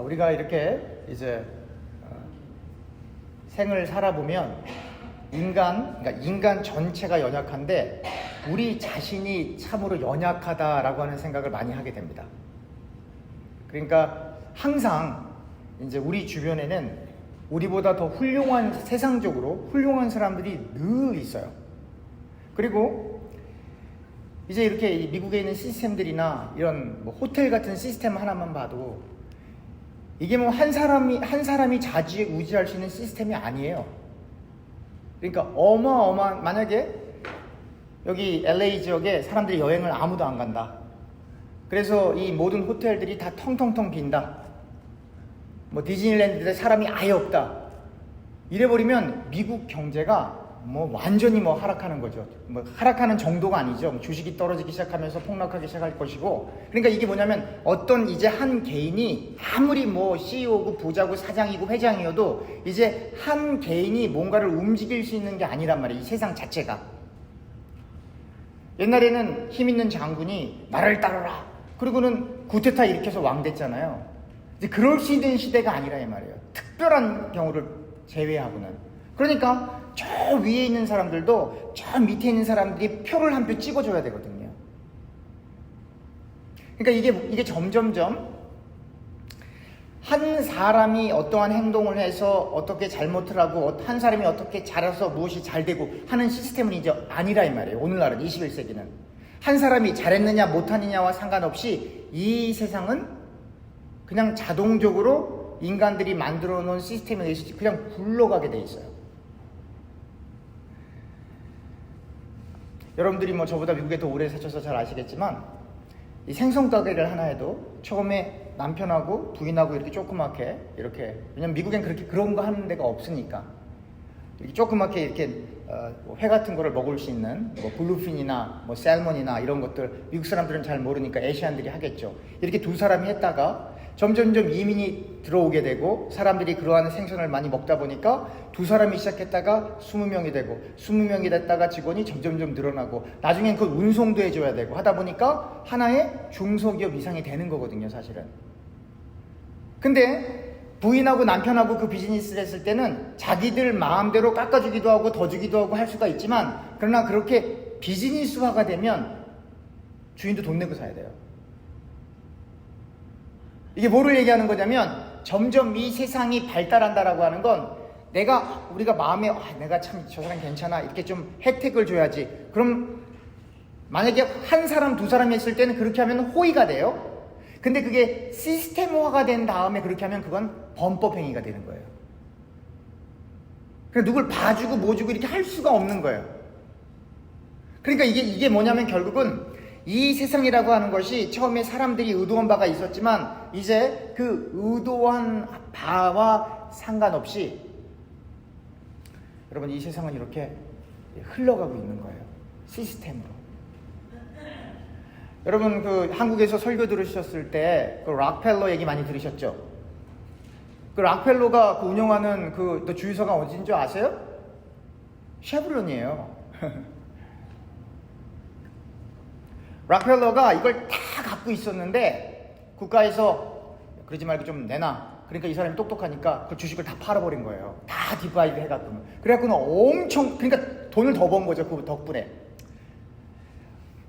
우리가 이렇게 이제 생을 살아보면 그러니까 인간 전체가 연약한데 우리 자신이 참으로 연약하다라고 하는 생각을 많이 하게 됩니다. 그러니까 항상 이제 우리 주변에는 우리보다 더 훌륭한, 세상적으로 훌륭한 사람들이 늘 있어요. 그리고 이제 이렇게 미국에 있는 시스템들이나 이런 뭐 호텔 같은 시스템 하나만 봐도 이게 뭐 한 사람이 좌지우지할 수 있는 시스템이 아니에요. 그러니까 만약에 여기 LA 지역에 사람들이 여행을 아무도 안 간다. 그래서 이 모든 호텔들이 다 텅텅텅 빈다. 뭐 디즈니랜드에 사람이 아예 없다. 이래버리면 미국 경제가 뭐 완전히 뭐 하락하는 거죠. 뭐 하락하는 정도가 아니죠. 주식이 떨어지기 시작하면서 폭락하기 시작할 것이고. 그러니까 이게 뭐냐면 어떤 이제 한 개인이 아무리 뭐 CEO고 부자고 사장이고 회장이어도 이제 한 개인이 뭔가를 움직일 수 있는 게 아니란 말이에요. 이 세상 자체가. 옛날에는 힘 있는 장군이 나를 따르라. 그리고는 구테타 일으켜서 왕 됐잖아요. 이제 그럴 수 있는 시대가 아니라 이 말이에요. 특별한 경우를 제외하고는. 그러니까 저 위에 있는 사람들도 저 밑에 있는 사람들이 표를 한 표 찍어줘야 되거든요. 그러니까 이게 점점점 한 사람이 어떠한 행동을 해서 어떻게 잘못을 하고 한 사람이 어떻게 잘해서 무엇이 잘 되고 하는 시스템은 이제 아니라 이 말이에요. 오늘날은 21세기는 한 사람이 잘했느냐 못하느냐와 상관없이 이 세상은 그냥 자동적으로 인간들이 만들어 놓은 시스템에 의해서 그냥 굴러가게 돼 있어요. 여러분들이 뭐 저보다 미국에 더 오래 사셔서 잘 아시겠지만 이 생선 가게를 하나 해도 처음에 남편하고 부인하고 이렇게 조그맣게 이렇게, 왜냐면 미국엔 그렇게 그런 거 하는 데가 없으니까 이렇게 조그맣게 이렇게 회 같은 거를 먹을 수 있는 뭐 블루핀이나 뭐 셀몬이나 이런 것들 미국 사람들은 잘 모르니까 애시안들이 하겠죠. 이렇게 두 사람이 했다가 점점점 이민이 들어오게 되고 사람들이 그러한 생선을 많이 먹다 보니까 두 사람이 시작했다가 20명이 되고 20명이 됐다가 직원이 점점점 늘어나고 나중엔 그걸 운송도 해줘야 되고 하다 보니까 하나의 중소기업 이상이 되는 거거든요, 사실은. 근데 부인하고 남편하고 그 비즈니스를 했을 때는 자기들 마음대로 깎아주기도 하고 더 주기도 하고 할 수가 있지만, 그러나 그렇게 비즈니스화가 되면 주인도 돈 내고 사야 돼요. 이게 뭐를 얘기하는 거냐면 점점 이 세상이 발달한다라고 하는 건 우리가 마음에 내가 참 저 사람 괜찮아 이렇게 좀 혜택을 줘야지. 그럼 만약에 한 사람 두 사람이 했을 때는 그렇게 하면 호의가 돼요. 근데 그게 시스템화가 된 다음에 그렇게 하면 그건 범법행위가 되는 거예요. 그러니까 누굴 봐주고 뭐 주고 이렇게 할 수가 없는 거예요. 그러니까 이게 뭐냐면 결국은 이 세상이라고 하는 것이 처음에 사람들이 의도한 바가 있었지만 이제 그 의도한 바와 상관없이 여러분 이 세상은 이렇게 흘러가고 있는 거예요. 시스템으로. 여러분 그 한국에서 설교 들으셨을 때 그 락펠러 얘기 많이 들으셨죠? 그 락펠러가 그 운영하는 그 주유소가 어딘 줄 아세요? 쉐브론이에요. 락펠러가 이걸 다 갖고 있었는데 국가에서 그러지 말고 좀 내놔. 그러니까 이 사람이 똑똑하니까 그 주식을 다 팔아버린 거예요. 다 디바이드 해갖고는. 그래갖고는 엄청, 그러니까 돈을 더 번 거죠. 그 덕분에.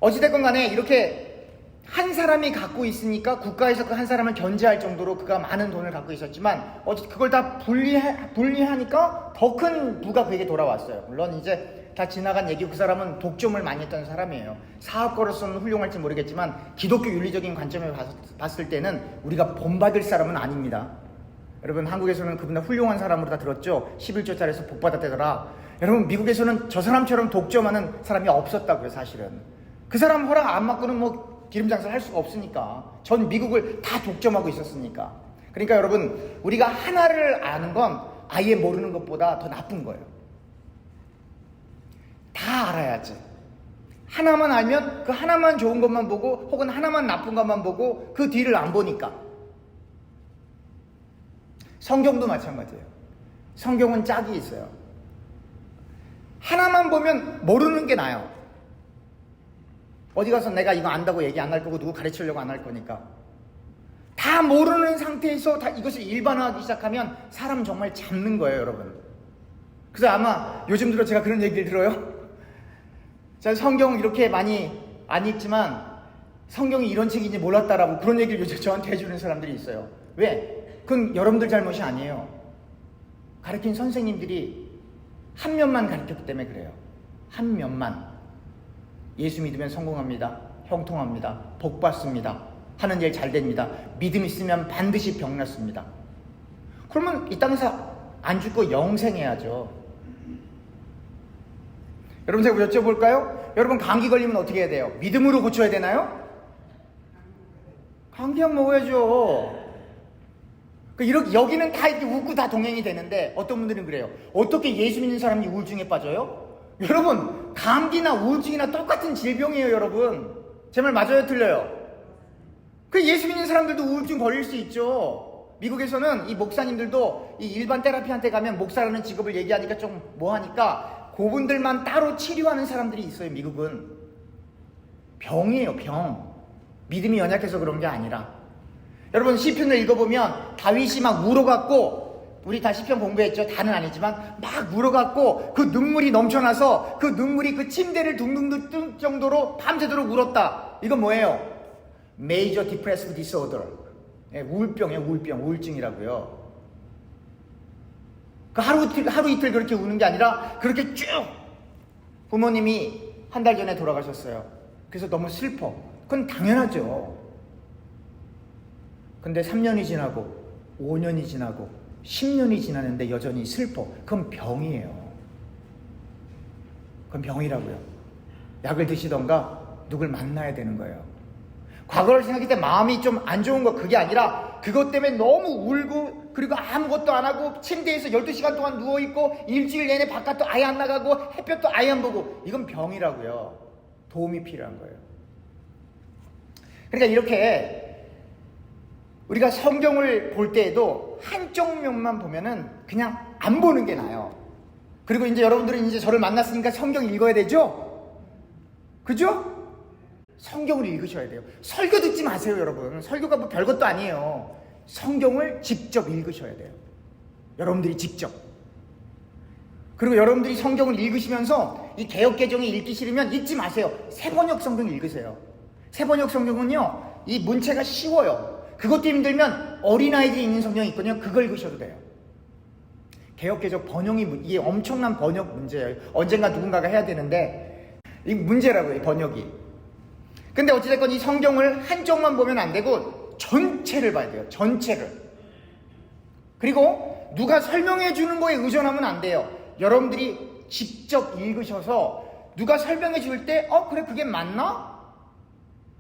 어찌됐건 간에 이렇게 한 사람이 갖고 있으니까 국가에서 그 한 사람을 견제할 정도로 그가 많은 돈을 갖고 있었지만 그걸 다 분리하니까 더 큰 부가 그에게 돌아왔어요. 물론 이제 다 지나간 얘기고 그 사람은 독점을 많이 했던 사람이에요. 사업가로서는 훌륭할지 모르겠지만 기독교 윤리적인 관점에 봤을 때는 우리가 본받을 사람은 아닙니다. 여러분 한국에서는 그보다 훌륭한 사람으로 다 들었죠. 11조 잘해서 복 받았다더라. 여러분 미국에서는 저 사람처럼 독점하는 사람이 없었다고요. 사실은 그 사람 허락 안 받고는 뭐 기름장사를 할 수가 없으니까. 전 미국을 다 독점하고 있었으니까. 그러니까 여러분 우리가 하나를 아는 건 아예 모르는 것보다 더 나쁜 거예요. 다 알아야지. 하나만 알면 그 하나만 좋은 것만 보고 혹은 하나만 나쁜 것만 보고 그 뒤를 안 보니까. 성경도 마찬가지예요. 성경은 짝이 있어요. 하나만 보면 모르는 게 나아요. 어디 가서 내가 이거 안다고 얘기 안 할 거고 누구 가르치려고 안 할 거니까. 다 모르는 상태에서 다 이것을 일반화하기 시작하면 사람 정말 잡는 거예요, 여러분. 그래서 아마 요즘 들어 제가 그런 얘기를 들어요. 제가 성경 이렇게 많이 안 읽지만 성경이 이런 책인지 몰랐다라고 그런 얘기를 요즘 저한테 해주는 사람들이 있어요. 왜? 그건 여러분들 잘못이 아니에요. 가르친 선생님들이 한 면만 가르쳤기 때문에 그래요. 한 면만. 예수 믿으면 성공합니다. 형통합니다. 복 받습니다. 하는 일 잘 됩니다. 믿음 있으면 반드시 병 낫습니다. 그러면 이 땅에서 안 죽고 영생해야죠. 여러분 제가 여쭤볼까요? 여러분 감기 걸리면 어떻게 해야 돼요? 믿음으로 고쳐야 되나요? 감기약 먹어야죠. 여기는 다 이렇게 웃고 다 동행이 되는데 어떤 분들은 그래요. 어떻게 예수 믿는 사람이 우울증에 빠져요? 여러분 감기나 우울증이나 똑같은 질병이에요, 여러분. 제 말 맞아요, 틀려요? 그 예수 믿는 사람들도 우울증 걸릴 수 있죠. 미국에서는 이 목사님들도 이 일반 테라피한테 가면 목사라는 직업을 얘기하니까 좀 뭐하니까 그분들만 따로 치료하는 사람들이 있어요. 미국은 병이에요, 병. 믿음이 연약해서 그런 게 아니라. 여러분 시편을 읽어보면 다윗이 막 울어갖고, 우리 다 시편 공부했죠. 다는 아니지만 막 울어갖고 그 눈물이 넘쳐나서 그 눈물이 그 침대를 둥둥 뜰 정도로 밤새도록 울었다. 이건 뭐예요? Major Depressive Disorder. 우울병이에요. 우울증이라고요. 그 하루 이틀 그렇게 우는 게 아니라 그렇게 쭉. 부모님이 한 달 전에 돌아가셨어요. 그래서 너무 슬퍼. 그건 당연하죠. 근데 3년이 지나고 5년이 지나고 10년이 지났는데 여전히 슬퍼. 그건 병이에요. 그건 병이라고요. 약을 드시던가 누굴 만나야 되는 거예요. 과거를 생각할 때 마음이 좀 안 좋은 거, 그게 아니라 그것 때문에 너무 울고, 그리고 아무것도 안 하고 침대에서 12시간 동안 누워있고 일주일 내내 바깥도 아예 안 나가고 햇볕도 아예 안 보고, 이건 병이라고요. 도움이 필요한 거예요. 그러니까 이렇게 우리가 성경을 볼 때에도 한쪽 면만 보면은 그냥 안 보는 게 나아요. 그리고 이제 여러분들은 이제 저를 만났으니까 성경 읽어야 되죠? 그죠? 성경을 읽으셔야 돼요. 설교 듣지 마세요, 여러분. 설교가 뭐 별것도 아니에요. 성경을 직접 읽으셔야 돼요. 여러분들이 직접. 그리고 여러분들이 성경을 읽으시면서 이 개역개정이 읽기 싫으면 읽지 마세요. 새번역 성경 읽으세요. 새번역 성경은요, 이 문체가 쉬워요. 그것도 힘들면 어린아이들이 읽는 성경이 있거든요. 그걸 읽으셔도 돼요. 개역개정 번역이, 이게 엄청난 번역 문제예요. 언젠가 누군가가 해야 되는데 이 문제라고요, 이 번역이. 근데 어찌됐건 이 성경을 한쪽만 보면 안 되고 전체를 봐야 돼요. 전체를. 그리고 누가 설명해 주는 거에 의존하면 안 돼요. 여러분들이 직접 읽으셔서 누가 설명해 줄 때 그래 그게 맞나?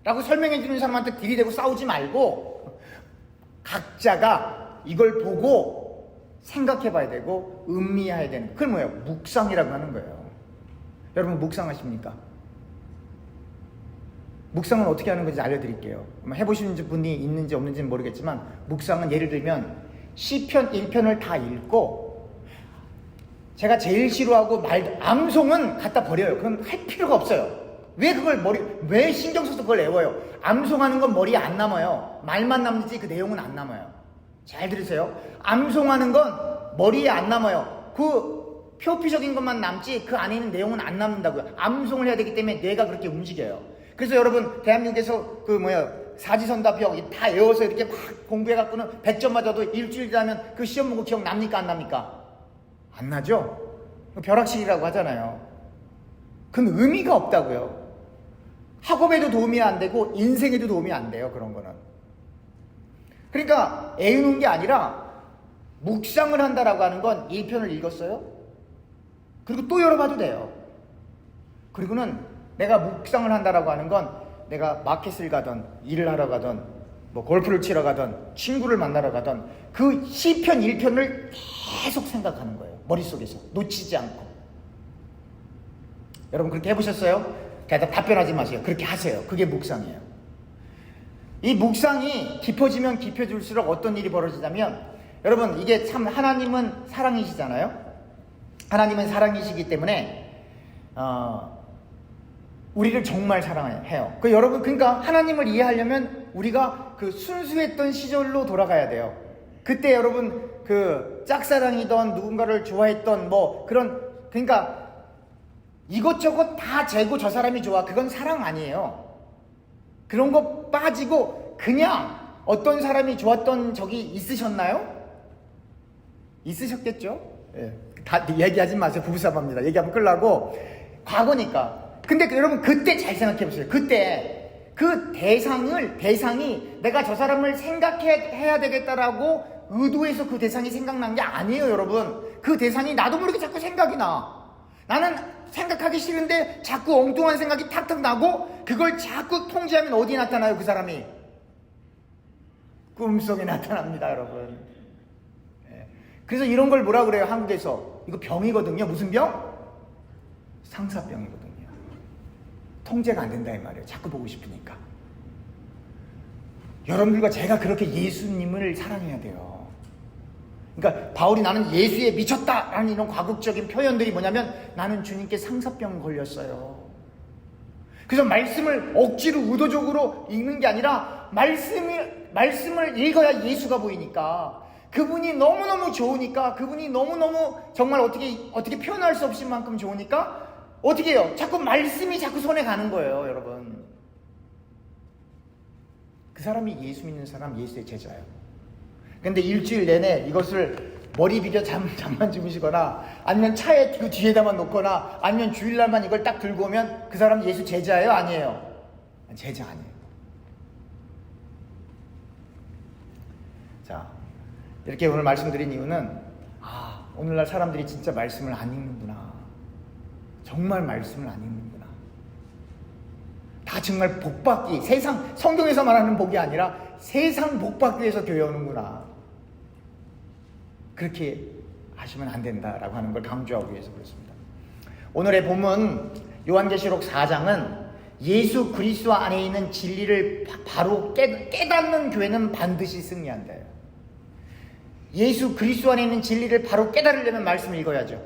라고 설명해 주는 사람한테 들이대고 싸우지 말고 각자가 이걸 보고 생각해 봐야 되고 음미해야 되는, 그게 뭐예요? 묵상이라고 하는 거예요. 여러분 묵상하십니까? 묵상은 어떻게 하는 건지 알려드릴게요. 해보신 분이 있는지 없는지는 모르겠지만, 묵상은 예를 들면 시편 1편을 다 읽고, 제가 제일 싫어하고 암송은 갖다 버려요. 그건 할 필요가 없어요. 왜 신경 써서 그걸 외워요? 암송하는 건 머리에 안 남아요. 말만 남지 그 내용은 안 남아요. 잘 들으세요. 암송하는 건 머리에 안 남아요. 그 표피적인 것만 남지 그 안에 있는 내용은 안 남는다고요. 암송을 해야 되기 때문에 뇌가 그렇게 움직여요. 그래서 여러분 대한민국에서 사지선답형 다 외워서 이렇게 막 공부해갖고는 100점 맞아도 일주일 지나면 그 시험 보고 기억 납니까 안 납니까? 안 나죠? 벼락치기라고 하잖아요. 그건 의미가 없다고요. 학업에도 도움이 안 되고 인생에도 도움이 안 돼요, 그런 거는. 그러니까 애우는 게 아니라 묵상을 한다라고 하는 건 1편을 읽었어요. 그리고 또 열어봐도 돼요. 그리고는 내가 묵상을 한다라고 하는 건 내가 마켓을 가든 일을 하러 가든 뭐 골프를 치러 가든 친구를 만나러 가든 그 시편 1편을 계속 생각하는 거예요. 머릿속에서 놓치지 않고. 여러분 그렇게 해보셨어요? 답변하지 마세요. 그렇게 하세요. 그게 묵상이에요. 이 묵상이 깊어지면 깊어질수록 어떤 일이 벌어지냐면, 여러분 이게 참 하나님은 사랑이시잖아요. 하나님은 사랑이시기 때문에 우리를 정말 사랑해요. 여러분 그러니까 하나님을 이해하려면 우리가 그 순수했던 시절로 돌아가야 돼요. 그때 여러분 그 짝사랑이던 누군가를 좋아했던 뭐 그런, 그러니까 이것저것 다 재고 저 사람이 좋아, 그건 사랑 아니에요. 그런 거 빠지고 그냥 어떤 사람이 좋았던 적이 있으셨나요? 있으셨겠죠? 예. 다 얘기하지 마세요. 부부싸움합니다. 얘기하면 끌라고. 과거니까. 근데 여러분 그때 잘 생각해 보세요. 그때 그 대상이 내가 저 사람을 생각해야 되겠다라고 의도해서 그 대상이 생각난 게 아니에요, 여러분. 그 대상이 나도 모르게 자꾸 생각이 나. 나는 생각하기 싫은데 자꾸 엉뚱한 생각이 탁탁 나고 그걸 자꾸 통제하면 어디에 나타나요, 그 사람이? 꿈속에 나타납니다, 여러분. 예. 그래서 이런 걸 뭐라 그래요, 한국에서? 이거 병이거든요. 무슨 병? 상사병이거든요. 통제가 안 된다 이 말이에요. 자꾸 보고 싶으니까. 여러분들과 제가 그렇게 예수님을 사랑해야 돼요. 그러니까 바울이 나는 예수에 미쳤다라는 이런 과극적인 표현들이 뭐냐면 나는 주님께 상사병 걸렸어요. 그래서 말씀을 억지로 의도적으로 읽는 게 아니라 말씀을 읽어야 예수가 보이니까, 그분이 너무너무 좋으니까, 그분이 너무너무 정말 어떻게 표현할 수 없을 만큼 좋으니까 어떻게 해요? 자꾸 말씀이 자꾸 손에 가는 거예요, 여러분. 그 사람이 예수 믿는 사람, 예수의 제자예요. 근데 일주일 내내 이것을 머리 비벼 잠만 주무시거나 아니면 차에 그 뒤에다만 놓거나 아니면 주일날만 이걸 딱 들고 오면 그 사람 예수 제자예요? 아니에요? 제자 아니에요. 자, 이렇게 오늘 말씀드린 이유는 오늘날 사람들이 진짜 말씀을 안 읽는구나. 정말 말씀을 안 읽는구나. 다 정말 복받기, 세상 성경에서 말하는 복이 아니라 세상 복받기 위해서 교회 오는구나. 그렇게 하시면 안 된다라고 하는 걸 강조하기 위해서 그렇습니다. 오늘의 본문 요한계시록 4장은 예수 그리스도 안에 있는 진리를 바로 깨닫는 교회는 반드시 승리한다요. 예수 그리스도 안에 있는 진리를 바로 깨달으려면 말씀을 읽어야죠.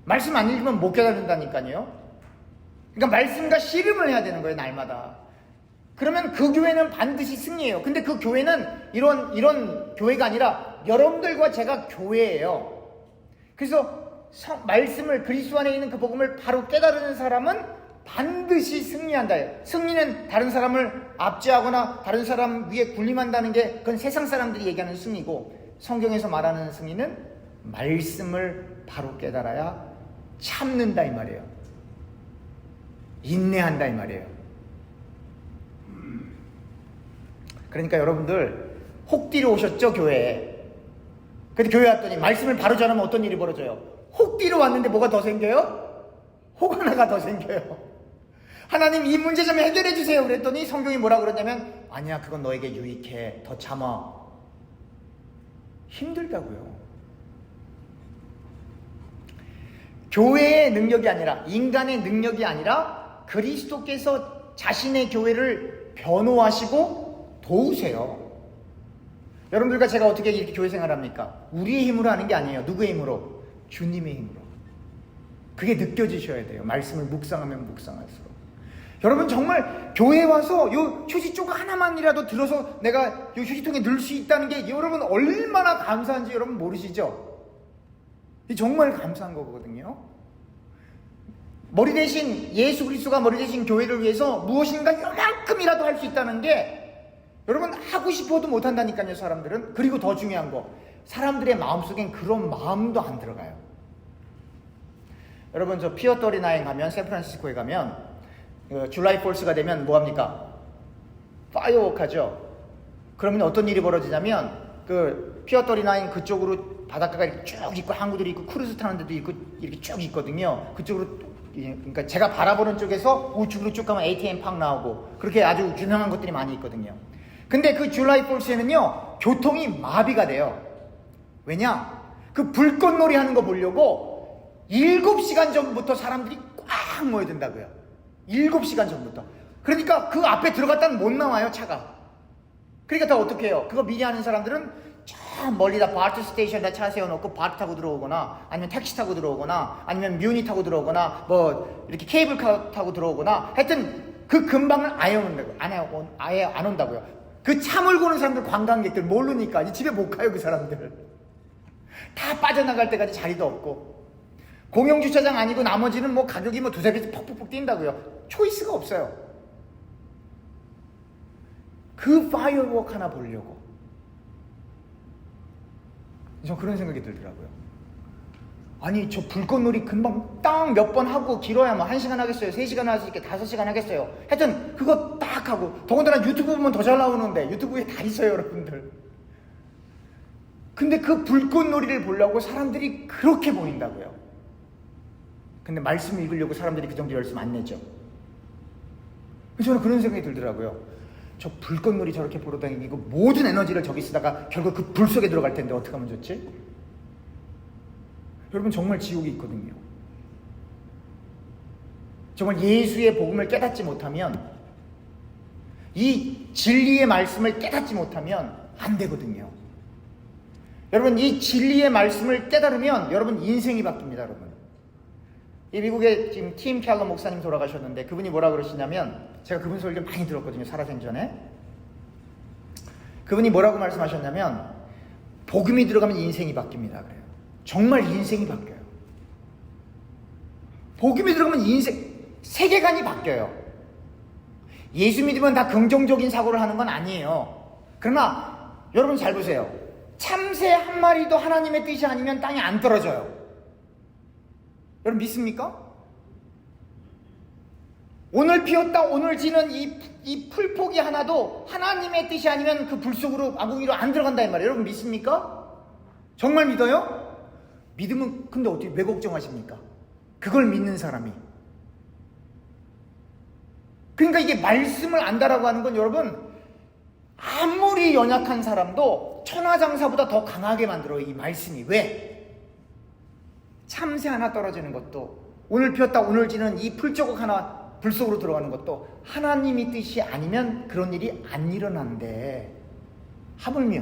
말씀 안 읽으면 못 깨달는다니까요. 그러니까 말씀과 씨름을 해야 되는 거예요, 날마다. 그러면 그 교회는 반드시 승리해요. 근데 그 교회는 이런 교회가 아니라 여러분들과 제가 교회예요. 그래서 말씀을, 그리스도 안에 있는 그 복음을 바로 깨달은 사람은 반드시 승리한다. 승리는 다른 사람을 압제하거나 다른 사람 위에 군림한다는 게 그건 세상 사람들이 얘기하는 승리고, 성경에서 말하는 승리는 말씀을 바로 깨달아야 참는다 이 말이에요. 인내한다 이 말이에요. 그러니까 여러분들 혹디로 오셨죠, 교회에. 근데 교회 왔더니 말씀을 바로 전하면 어떤 일이 벌어져요? 혹디로 왔는데 뭐가 더 생겨요? 혹 하나가 더 생겨요. 하나님 이 문제 좀 해결해 주세요 그랬더니 성경이 뭐라 그러냐면 아니야, 그건 너에게 유익해, 더 참아. 힘들다고요. 교회의 능력이 아니라, 인간의 능력이 아니라 그리스도께서 자신의 교회를 변호하시고 도우세요. 여러분들과 제가 어떻게 이렇게 교회 생활합니까? 우리의 힘으로 하는 게 아니에요. 누구의 힘으로? 주님의 힘으로. 그게 느껴지셔야 돼요. 말씀을 묵상하면 묵상할수록. 여러분 정말 교회에 와서 요 휴지 조각 하나만이라도 들어서 내가 요 휴지통에 넣을 수 있다는 게 여러분 얼마나 감사한지 여러분 모르시죠? 정말 감사한 거거든요. 머리 대신 예수 그리스도가 머리 대신 교회를 위해서 무엇인가 요만큼이라도 할 수 있다는 게 여러분 하고 싶어도 못한다니까요, 사람들은. 그리고 더 중요한 거, 사람들의 마음속엔 그런 마음도 안 들어가요. 여러분 저 피어 39 가면, 샌프란시스코에 가면 줄라이 4가 되면 뭐합니까? 파이어워크 하죠. 그러면 어떤 일이 벌어지냐면 그 피어 39 그쪽으로 바닷가가 이렇게 쭉 있고 항구들이 있고 크루즈 타는 데도 있고 이렇게 쭉 있거든요. 그쪽으로, 그러니까 제가 바라보는 쪽에서 우측으로 쭉 가면 ATM 팍 나오고 그렇게 아주 유명한 것들이 많이 있거든요. 근데 그 줄라이 4에는요 교통이 마비가 돼요. 왜냐? 그 불꽃놀이 하는 거 보려고 7시간 전부터 사람들이 꽉 모여든다고요. 7시간 전부터. 그러니까 그 앞에 들어갔다는 못 나와요, 차가. 그러니까 다 어떻게 해요? 그거 미리 하는 사람들은 저 멀리다 바트 스테이션에다 차 세워놓고 바트 타고 들어오거나 아니면 택시 타고 들어오거나 아니면 뮤니 타고 들어오거나 뭐 이렇게 케이블카 타고 들어오거나 하여튼 그 근방을 아예 안 온다고요. 그 차 몰고 오는 사람들, 관광객들 모르니까 집에 못 가요. 그 사람들 다 빠져나갈 때까지 자리도 없고, 공영주차장 아니고 나머지는 뭐 가격이 뭐 두세 배 퍽퍽퍽 뛴다고요. 초이스가 없어요. 그 파이어워크 하나 보려고. 전 그런 생각이 들더라고요. 아니, 저 불꽃놀이 금방 딱 몇 번 하고, 길어야 뭐 1시간 하겠어요, 3시간 할 수 있게 5시간 하겠어요. 하여튼 그거 딱 하고, 더군다나 유튜브 보면 더 잘 나오는데, 유튜브에 다 있어요, 여러분들. 근데 그 불꽃놀이를 보려고 사람들이 그렇게 모인다고요. 근데 말씀 읽으려고 사람들이 그 정도 열심 안 내죠. 저는 그런 생각이 들더라고요. 저 불꽃놀이 저렇게 보러 다니고 모든 에너지를 저기 쓰다가 결국 그 불 속에 들어갈 텐데 어떻게 하면 좋지? 여러분, 정말 지옥이 있거든요. 정말 예수의 복음을 깨닫지 못하면, 이 진리의 말씀을 깨닫지 못하면 안 되거든요. 여러분, 이 진리의 말씀을 깨달으면 여러분 인생이 바뀝니다. 여러분, 이 미국에 지금 팀 켈러 목사님 돌아가셨는데, 그분이 뭐라 그러시냐면, 제가 그분 설교 많이 들었거든요, 살아생전에. 그분이 뭐라고 말씀하셨냐면, 복음이 들어가면 인생이 바뀝니다 그래요. 정말 인생이 바뀌어요. 복음이 들어가면 인생, 세계관이 바뀌어요. 예수 믿으면 다 긍정적인 사고를 하는 건 아니에요. 그러나 여러분 잘 보세요. 참새 한 마리도 하나님의 뜻이 아니면 땅에 안 떨어져요. 여러분 믿습니까? 오늘 피었다 오늘 지는 이 풀포기 하나도 하나님의 뜻이 아니면 그 불 속으로, 아궁이로 안 들어간다 이 말이에요. 여러분 믿습니까? 정말 믿어요? 믿으면 근데 어떻게, 왜 걱정하십니까? 그걸 믿는 사람이. 그러니까 이게 말씀을 안다라고 하는 건, 여러분, 아무리 연약한 사람도 천하장사보다 더 강하게 만들어요, 이 말씀이. 왜? 참새 하나 떨어지는 것도, 오늘 피었다 오늘 지는 이 풀조각 하나 불 속으로 들어가는 것도 하나님의 뜻이 아니면 그런 일이 안 일어난대. 하물며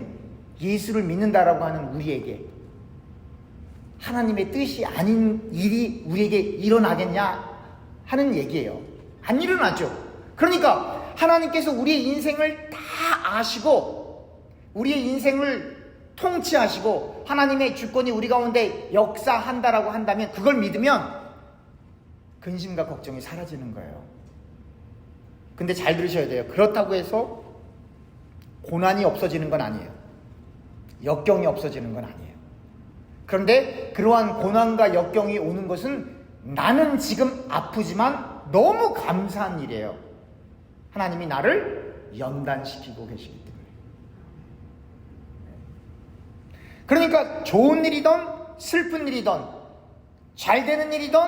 예수를 믿는다라고 하는 우리에게 하나님의 뜻이 아닌 일이 우리에게 일어나겠냐 하는 얘기예요. 안 일어나죠. 그러니까 하나님께서 우리의 인생을 다 아시고 우리의 인생을 통치하시고 하나님의 주권이 우리 가운데 역사한다라고 한다면, 그걸 믿으면 근심과 걱정이 사라지는 거예요. 근데 잘 들으셔야 돼요. 그렇다고 해서 고난이 없어지는 건 아니에요. 역경이 없어지는 건 아니에요. 그런데 그러한 고난과 역경이 오는 것은 나는 지금 아프지만 너무 감사한 일이에요. 하나님이 나를 연단시키고 계시기 때문에. 그러니까 좋은 일이든 슬픈 일이든 잘 되는 일이든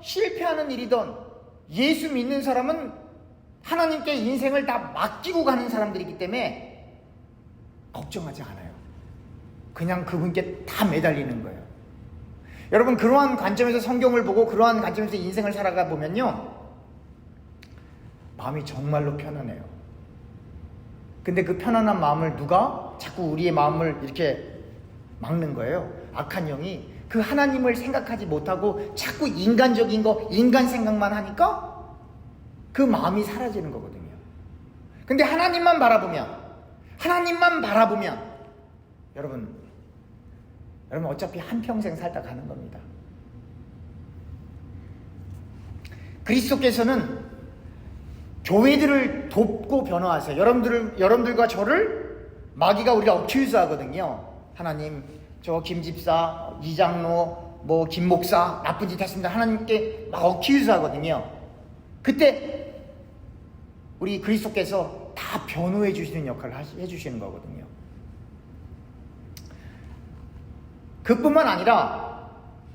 실패하는 일이든, 예수 믿는 사람은 하나님께 인생을 다 맡기고 가는 사람들이기 때문에 걱정하지 않아요. 그냥 그분께 다 매달리는 거예요. 여러분, 그러한 관점에서 성경을 보고 그러한 관점에서 인생을 살아가 보면요, 마음이 정말로 편안해요. 근데 그 편안한 마음을 누가 자꾸 우리의 마음을 이렇게 막는 거예요. 악한 영이. 그 하나님을 생각하지 못하고 자꾸 인간적인 거, 인간 생각만 하니까 그 마음이 사라지는 거거든요. 근데 하나님만 바라보면 여러분 어차피 한평생 살다 가는 겁니다. 그리스도께서는 교회들을 돕고 변화하세요. 여러분들과 저를 마귀가 우리가 어큐즈 하거든요. 하나님, 저 김집사, 이장로, 뭐 김목사 나쁜 짓 했습니다. 하나님께 막 어큐즈 하거든요. 그때 우리 그리스도께서 다 변호해 주시는 역할을 해주시는 거거든요. 그뿐만 아니라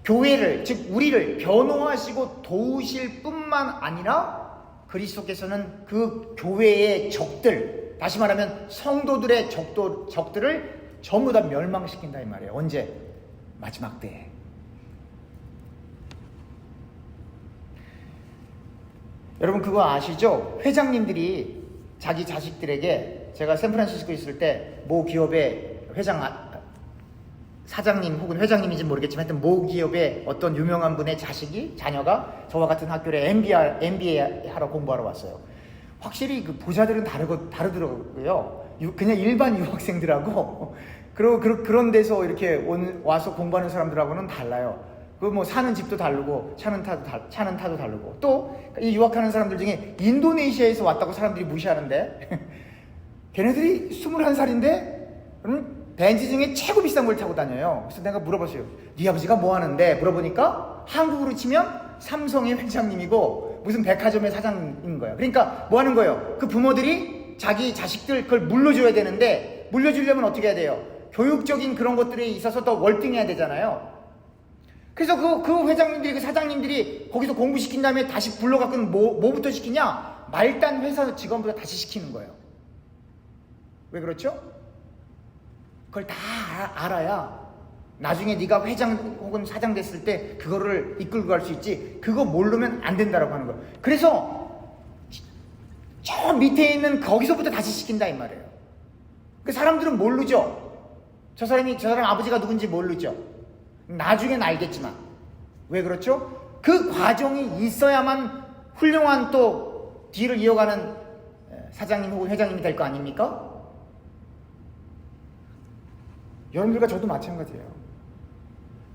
교회를, 즉 우리를 변호하시고 도우실 뿐만 아니라 그리스도께서는 그 교회의 적들, 다시 말하면 성도들의 적들을 전부 다 멸망시킨다 이 말이에요. 언제? 마지막 때에. 여러분 그거 아시죠? 회장님들이 자기 자식들에게, 제가 샌프란시스코 있을 때 모 기업의 사장님 혹은 회장님인지 모르겠지만 하여튼 모 기업의 어떤 유명한 분의 자녀가 저와 같은 학교에 MBA 하러 공부하러 왔어요. 확실히 그 보좌들은 다르더라고요. 그냥 일반 유학생들하고 그리고 그런 데서 이렇게 와서 공부하는 사람들하고는 달라요. 그 뭐 사는 집도 다르고 차는 타도 다르고, 또 이 유학하는 사람들 중에 인도네시아에서 왔다고 사람들이 무시하는데 걔네들이 21살인데 벤츠 중에 최고 비싼 걸 타고 다녀요. 그래서 내가 물어봤어요. 네 아버지가 뭐 하는데? 물어보니까 한국으로 치면 삼성의 회장님이고 무슨 백화점의 사장인 거예요. 그러니까 뭐 하는 거예요? 그 부모들이 자기 자식들 그걸 물려줘야 되는데, 물려주려면 어떻게 해야 돼요? 교육적인 그런 것들에 있어서 더 월등해야 되잖아요. 그래서 그 회장님들이, 그 사장님들이 거기서 공부시킨 다음에 다시 불러갖고 뭐부터 시키냐? 말단 회사 직원보다 다시 시키는 거예요. 왜 그렇죠? 그걸 다 알아야 나중에 네가 회장 혹은 사장 됐을 때 그거를 이끌고 갈 수 있지. 그거 모르면 안 된다라고 하는 거예요. 그래서 저 밑에 있는 거기서부터 다시 시킨다 이 말이에요. 그 사람들은 모르죠. 저 사람 아버지가 누군지 모르죠. 나중엔 알겠지만. 왜 그렇죠? 그 과정이 있어야만 훌륭한 또 뒤를 이어가는 사장님 혹은 회장님이 될 거 아닙니까? 여러분들과 저도 마찬가지예요.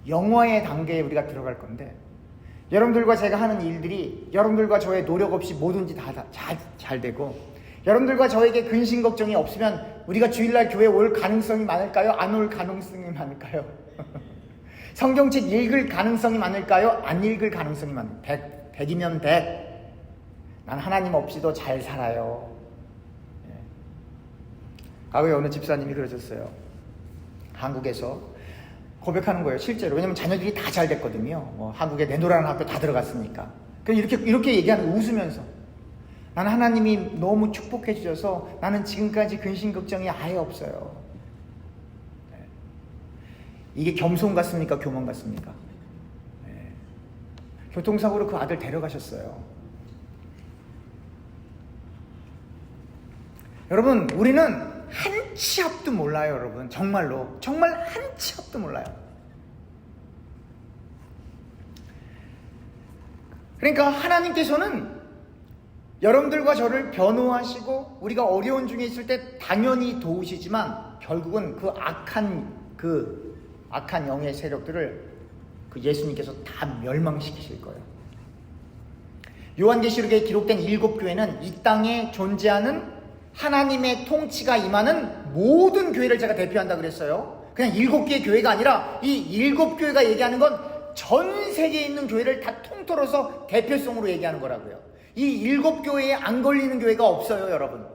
영화의 단계에 우리가 들어갈 건데, 여러분들과 제가 하는 일들이 여러분들과 저의 노력 없이 뭐든지 다 잘 되고, 여러분들과 저에게 근심 걱정이 없으면 우리가 주일날 교회 올 가능성이 많을까요? 안 올 가능성이 많을까요? 성경책 읽을 가능성이 많을까요? 안 읽을 가능성이 많을까요? 100이면 100. 난 하나님 없이도 잘 살아요. 과거에 어느 집사님이 그러셨어요. 한국에서 고백하는 거예요, 실제로. 왜냐면 자녀들이 다 잘 됐거든요. 뭐 한국에 내노라는 학교 다 들어갔으니까. 이렇게 얘기하는 거, 웃으면서. 나는 하나님이 너무 축복해 주셔서 나는 지금까지 근심 걱정이 아예 없어요. 이게 겸손 같습니까? 교만 같습니까? 교통사고로 그 아들 데려가셨어요. 여러분, 우리는 한 치 앞도 몰라요, 여러분. 정말로. 정말 한 치 앞도 몰라요. 그러니까 하나님께서는 여러분들과 저를 변호하시고 우리가 어려운 중에 있을 때 당연히 도우시지만 결국은 그 악한 영의 세력들을 예수님께서 다 멸망시키실 거예요. 요한계시록에 기록된 7교회는 이 땅에 존재하는 하나님의 통치가 임하는 모든 교회를 제가 대표한다 그랬어요. 그냥 7개의 교회가 아니라 이 7교회가 얘기하는 건 전 세계에 있는 교회를 다 통틀어서 대표성으로 얘기하는 거라고요. 이 7교회에 안 걸리는 교회가 없어요, 여러분.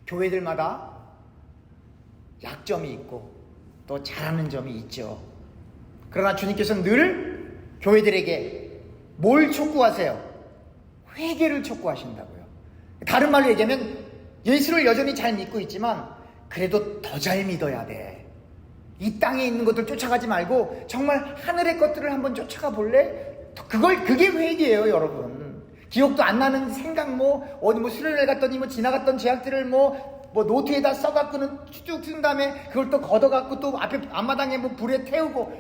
교회들마다 약점이 있고 또 잘하는 점이 있죠. 그러나 주님께서는 늘 교회들에게 뭘 촉구하세요? 회개를 촉구하신다고요. 다른 말로 얘기하면 예수를 여전히 잘 믿고 있지만 그래도 더 잘 믿어야 돼. 이 땅에 있는 것들 쫓아가지 말고 정말 하늘의 것들을 한번 쫓아가 볼래? 그게 회개예요, 여러분. 기억도 안 나는 생각, 어디 수련회 갔더니 지나갔던 제약들을 노트에다 써갖고는 쭉 쓴 다음에 그걸 또 걷어갖고 또 앞에 앞마당에 불에 태우고.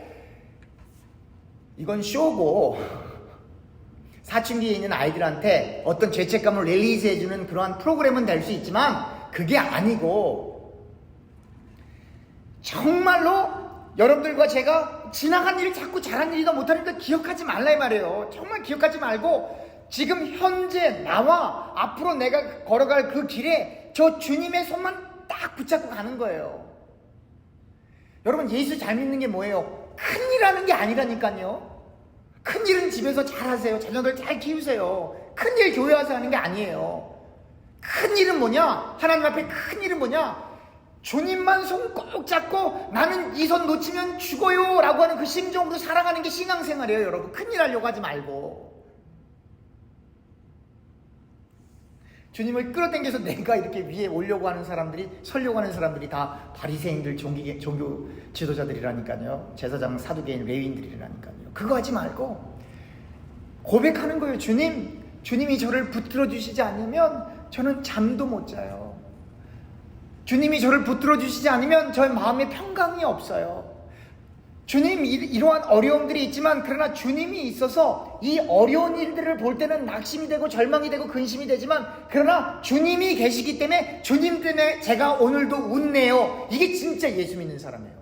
이건 쇼고, 사춘기에 있는 아이들한테 어떤 죄책감을 릴리즈해주는 그러한 프로그램은 될 수 있지만 그게 아니고, 정말로 여러분들과 제가 지나간 일을 자꾸 잘한 일이다 못하니까 기억하지 말라 이 말이에요. 정말 기억하지 말고 지금 현재 나와 앞으로 내가 걸어갈 그 길에 저 주님의 손만 딱 붙잡고 가는 거예요. 여러분, 예수 잘 믿는 게 뭐예요? 큰일 하는 게 아니라니까요. 큰일은 집에서 잘 하세요. 자녀들 잘 키우세요. 큰일 교회 와서 하는 게 아니에요. 큰일은 뭐냐? 하나님 앞에 큰일은 뭐냐? 주님만 손 꼭 잡고 나는 이 손 놓치면 죽어요 라고 하는 그 심정으로 살아가는 게 신앙생활이에요, 여러분. 큰일 하려고 하지 말고. 주님을 끌어당겨서 내가 이렇게 위에 오려고 하는 사람들이, 서려고 하는 사람들이 다 바리새인들, 종교 지도자들이라니까요. 제사장, 사두개인, 레위인들이라니까요. 그거 하지 말고 고백하는 거예요. 주님이 저를 붙들어 주시지 않으면 저는 잠도 못 자요. 주님이 저를 붙들어 주시지 않으면 저의 마음에 평강이 없어요. 주님, 이러한 어려움들이 있지만 그러나 주님이 있어서 이 어려운 일들을 볼 때는 낙심이 되고 절망이 되고 근심이 되지만 그러나 주님이 계시기 때문에 주님 때문에 제가 오늘도 웃네요. 이게 진짜 예수 믿는 사람이에요.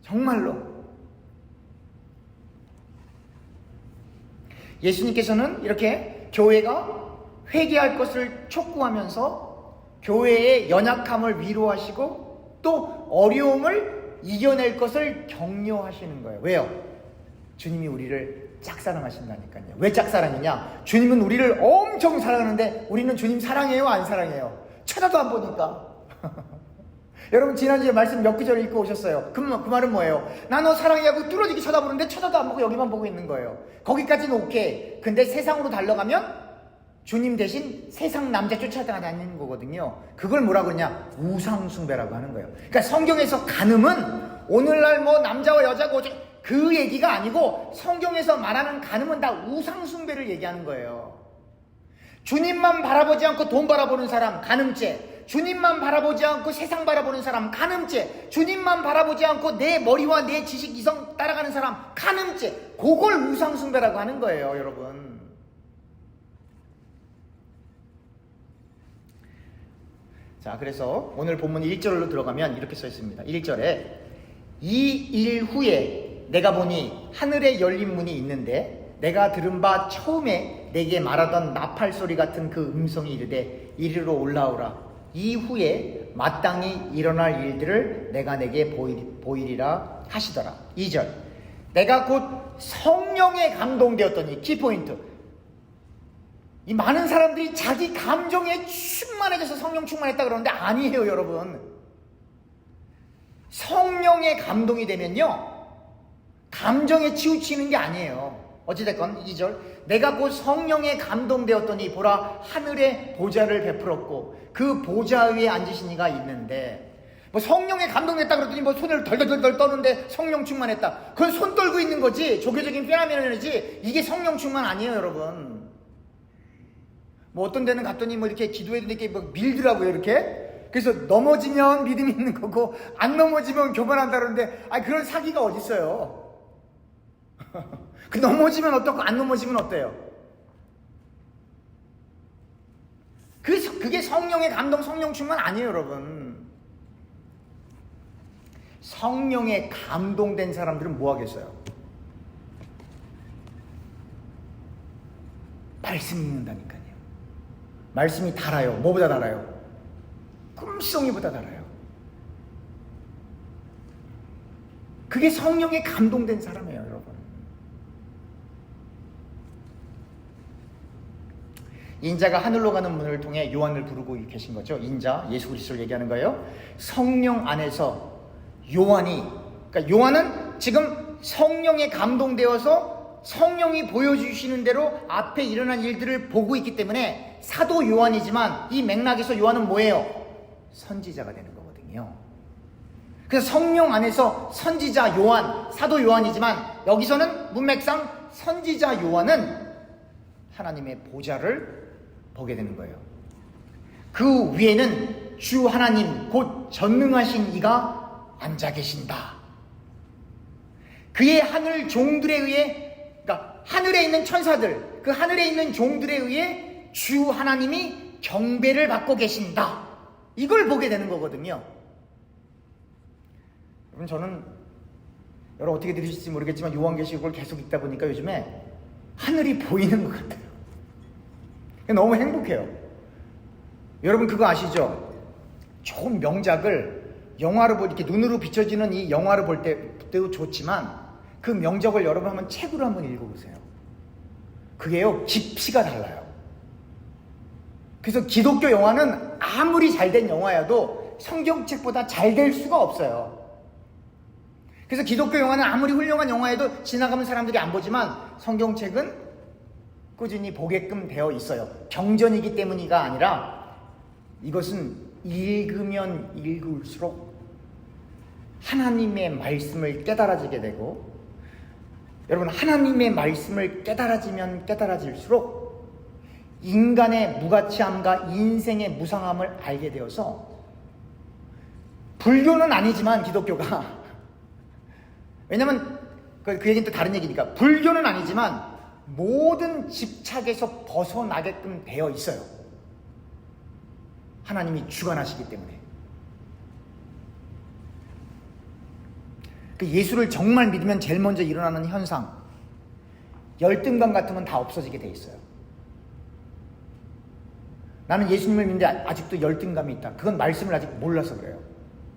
정말로. 예수님께서는 이렇게 교회가 회개할 것을 촉구하면서 교회의 연약함을 위로하시고 또 어려움을 이겨낼 것을 격려하시는 거예요. 왜요? 주님이 우리를 짝사랑하신다니까요. 왜 짝사랑이냐? 주님은 우리를 엄청 사랑하는데 우리는 주님 사랑해요? 안 사랑해요? 쳐다도 안 보니까. 여러분 지난주에 말씀 몇 구절 읽고 오셨어요. 그 말은 뭐예요? 나 너 사랑해 하고 뚫어지게 쳐다보는데 쳐다도 안 보고 여기만 보고 있는 거예요. 거기까지는 오케이. 근데 세상으로 달려가면 주님 대신 세상 남자 쫓아다니는 거거든요. 그걸 뭐라고 그러냐? 우상숭배라고 하는 거예요. 그러니까 성경에서 간음은 오늘날 뭐 남자와 여자고 그 얘기가 아니고 성경에서 말하는 간음은 다 우상숭배를 얘기하는 거예요. 주님만 바라보지 않고 돈 바라보는 사람 간음죄, 주님만 바라보지 않고 세상 바라보는 사람 간음죄, 주님만 바라보지 않고 내 머리와 내 지식 이성 따라가는 사람 간음죄, 그걸 우상숭배라고 하는 거예요, 여러분. 자, 그래서 오늘 본문 1절로 들어가면 이렇게 써 있습니다. 1절에 이 일 후에 내가 보니 하늘에 열린 문이 있는데 내가 들은 바 처음에 내게 말하던 나팔 소리 같은 그 음성이 이르되 이리로 올라오라. 이후에 마땅히 일어날 일들을 내가 내게 보이리라 하시더라. 2절 내가 곧 성령에 감동되었더니 키포인트. 이 많은 사람들이 자기 감정에 충만해져서 성령 충만했다 그러는데 아니에요, 여러분. 성령에 감동이 되면요 감정에 치우치는 게 아니에요. 어찌됐건 2절 내가 곧 성령에 감동되었더니 보라 하늘에 보좌를 베풀었고 그 보좌 위에 앉으신 이가 있는데, 뭐 성령에 감동됐다 그러더니 뭐 손을 덜덜덜 떠는데 성령 충만했다. 그건 손 떨고 있는 거지, 조교적인 페라미너지. 이게 성령 충만 아니에요, 여러분. 뭐 어떤 데는 갔더니 뭐 이렇게 기도해도 이렇게 뭐 밀더라고요, 이렇게. 그래서 넘어지면 믿음이 있는 거고 안 넘어지면 교만한다 그러는데, 아니 그런 사기가 어딨어요. 그 넘어지면 어떻고 안 넘어지면 어때요? 그게 성령의 감동, 성령 충만 아니에요, 여러분. 성령에 감동된 사람들은 뭐 하겠어요? 말씀 읽는다니까요. 말씀이 달아요. 뭐보다 달아요? 꿈송이보다 달아요. 그게 성령에 감동된 사람이에요, 여러분. 인자가 하늘로 가는 문을 통해 요한을 부르고 계신 거죠. 인자, 예수 그리스도를 얘기하는 거예요. 성령 안에서 요한이, 그러니까 요한은 지금 성령에 감동되어서 성령이 보여주시는 대로 앞에 일어난 일들을 보고 있기 때문에 사도 요한이지만 이 맥락에서 요한은 뭐예요? 선지자가 되는 거거든요. 그래서 성령 안에서 선지자 요한, 사도 요한이지만 여기서는 문맥상 선지자 요한은 하나님의 보좌를 보게 되는 거예요. 그 위에는 주 하나님 곧 전능하신 이가 앉아 계신다. 그의 하늘 종들에 의해, 그러니까 하늘에 있는 천사들, 그 하늘에 있는 종들에 의해 주 하나님이 경배를 받고 계신다. 이걸 보게 되는 거거든요. 여러분, 저는 여러분 어떻게 들으실지 모르겠지만 요한계시록을 계속 읽다 보니까 요즘에 하늘이 보이는 것 같아요. 너무 행복해요. 여러분 그거 아시죠? 좋은 명작을 영화로 이렇게 눈으로 비춰지는 이 영화를 볼 때도 좋지만 그 명작을 여러분 한번 책으로 한번 읽어보세요. 그게요 깊이가 달라요. 그래서 기독교 영화는 아무리 잘된 영화여도 성경책보다 잘 될 수가 없어요. 그래서 기독교 영화는 아무리 훌륭한 영화여도 지나가면 사람들이 안 보지만 성경책은 꾸준히 보게끔 되어 있어요. 경전이기 때문이가 아니라 이것은 읽으면 읽을수록 하나님의 말씀을 깨달아지게 되고, 여러분 하나님의 말씀을 깨달아지면 깨달아질수록 인간의 무가치함과 인생의 무상함을 알게 되어서, 불교는 아니지만 기독교가 왜냐면 그 얘기는 또 다른 얘기니까. 불교는 아니지만 모든 집착에서 벗어나게끔 되어 있어요. 하나님이 주관하시기 때문에. 그 예수를 정말 믿으면 제일 먼저 일어나는 현상, 열등감 같은 건 다 없어지게 돼 있어요. 나는 예수님을 믿는데 아직도 열등감이 있다. 그건 말씀을 아직 몰라서 그래요.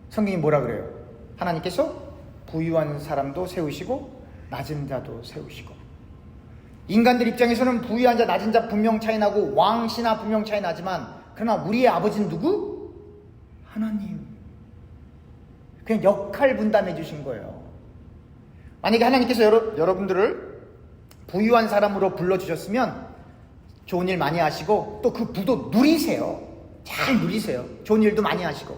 성경이 뭐라 그래요? 하나님께서 부유한 사람도 세우시고 낮은 자도 세우시고. 인간들 입장에서는 부유한 자 낮은 자 분명 차이 나고 왕신하 분명 차이 나지만, 그러나 우리의 아버지는 누구? 하나님. 그냥 역할 분담해 주신 거예요. 만약에 하나님께서 여러분들을 부유한 사람으로 불러주셨으면 좋은 일 많이 하시고 또 그 부도 누리세요. 잘 누리세요. 좋은 일도 많이 하시고.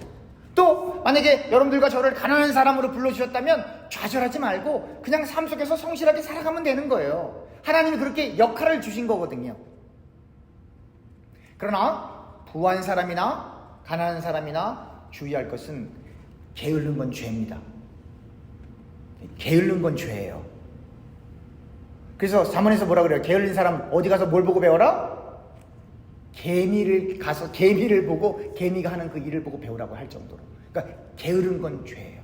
또 만약에 여러분들과 저를 가난한 사람으로 불러주셨다면 좌절하지 말고 그냥 삶 속에서 성실하게 살아가면 되는 거예요. 하나님이 그렇게 역할을 주신 거거든요. 그러나 부한 사람이나 가난한 사람이나 주의할 것은 게으른 건 죄입니다. 게으른 건 죄예요. 그래서 잠언에서 뭐라 그래요? 게으른 사람 어디 가서 뭘 보고 배워라? 개미를 보고 개미가 하는 그 일을 보고 배우라고 할 정도로. 그러니까 게으른 건 죄예요.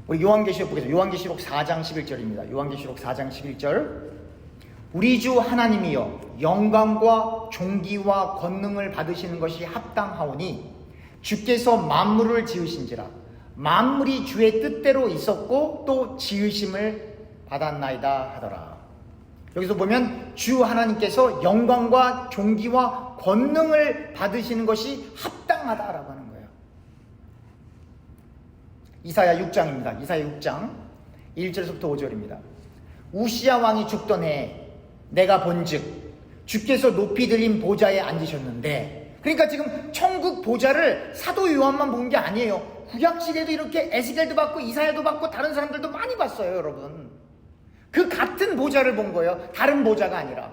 우리 요한계시록 보겠습니다. 요한계시록 4장 11절입니다. 요한계시록 4장 11절. 우리 주 하나님이여 영광과 존귀와 권능을 받으시는 것이 합당하오니 주께서 만물을 지으신지라. 만물이 주의 뜻대로 있었고 또 지으심을 받았나이다 하더라. 여기서 보면 주 하나님께서 영광과 존귀와 권능을 받으시는 것이 합당하다라고 하는 거예요. 이사야 6장입니다. 이사야 6장 1절에서부터 5절입니다. 우시야 왕이 죽던 해 내가 본즉 주께서 높이 들린 보좌에 앉으셨는데, 그러니까 지금 천국 보좌를 사도 요한만 본 게 아니에요. 구약시대도 이렇게 에스겔도 받고 이사야도 받고 다른 사람들도 많이 봤어요, 여러분. 그 같은 보좌를 본 거예요. 다른 보좌가 아니라.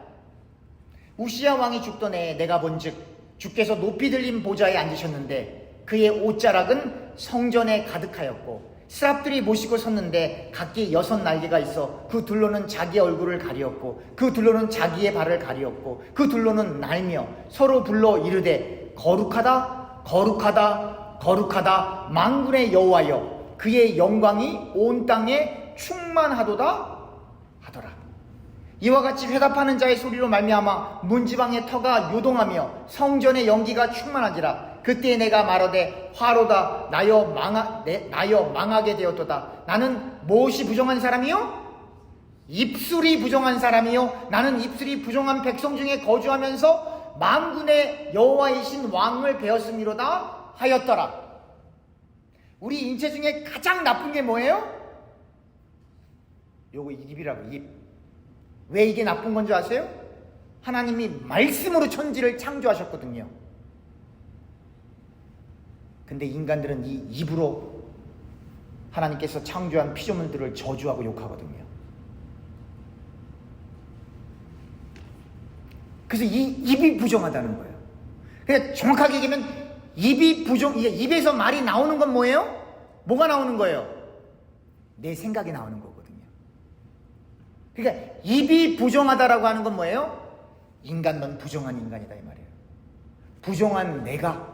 우시야 왕이 죽던 해에 내가 본즉 주께서 높이 들린 보좌에 앉으셨는데 그의 옷자락은 성전에 가득하였고 스랍들이 모시고 섰는데 각기 6날개가 있어 그 둘로는 자기 얼굴을 가리었고 그 둘로는 자기의 발을 가리었고 그 둘로는 날며 서로 불러 이르되 거룩하다 거룩하다 거룩하다 만군의 여호와여 그의 영광이 온 땅에 충만하도다 하더라. 이와 같이 회답하는 자의 소리로 말미암아 문지방의 터가 요동하며 성전의 연기가 충만하지라. 그때 내가 말하되 화로다 나여 망하게 되었도다. 나는 무엇이 부정한 사람이요? 입술이 부정한 사람이요 나는 입술이 부정한 백성 중에 거주하면서 만군의 여호와이신 왕을 배웠음이로다 하였더라. 우리 인체 중에 가장 나쁜 게 뭐예요? 요거 입이라고. 입. 왜 이게 나쁜 건 줄 아세요? 하나님이 말씀으로 천지를 창조하셨거든요. 근데 인간들은 이 입으로 하나님께서 창조한 피조물들을 저주하고 욕하거든요. 그래서 이 입이 부정하다는 거예요. 그러니까 정확하게 얘기하면 입에서 말이 나오는 건 뭐예요? 뭐가 나오는 거예요? 내 생각이 나오는 거거든요. 그러니까 입이 부정하다라고 하는 건 뭐예요? 인간 넌 부정한 인간이다 이 말이에요. 부정한 내가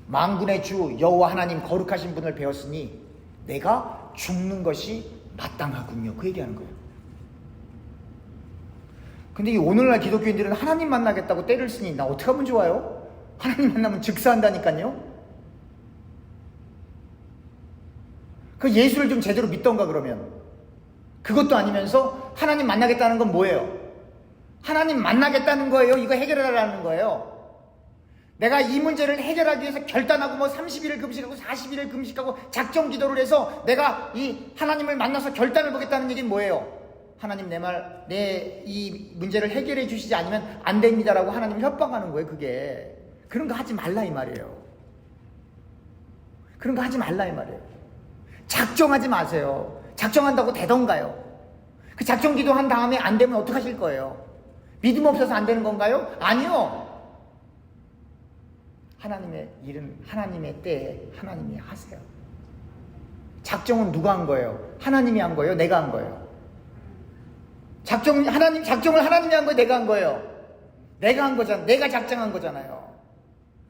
만군의 주 여호와 하나님 거룩하신 분을 배웠으니 내가 죽는 것이 마땅하군요. 그 얘기하는 거예요. 근데 이 오늘날 기독교인들은 하나님 만나겠다고 때를 쓰니 나 어떻게 하면 좋아요? 하나님 만나면 즉사한다니까요. 그 예수를 좀 제대로 믿던가 그러면. 그것도 아니면서 하나님 만나겠다는 건 뭐예요? 하나님 만나겠다는 거예요? 이거 해결하라는 거예요? 내가 이 문제를 해결하기 위해서 결단하고 30일을 금식하고 40일을 금식하고 작정 기도를 해서 내가 이 하나님을 만나서 결단을 보겠다는 얘기는 뭐예요? 하나님 내 이 문제를 해결해 주시지 않으면 안 됩니다라고 하나님을 협박하는 거예요. 그게 그런 거 하지 말라 이 말이에요. 그런 거 하지 말라 이 말이에요. 작정하지 마세요. 작정한다고 되던가요? 그 작정 기도한 다음에 안 되면 어떡하실 거예요? 믿음 없어서 안 되는 건가요? 아니요. 하나님의 일은 하나님의 때에 하나님이 하세요. 작정은 누가 한 거예요? 하나님이 한 거예요? 내가 한 거예요? 작정을 하나님이 한 거예요? 내가 한 거예요? 내가 한 거잖아. 내가 작정한 거잖아요.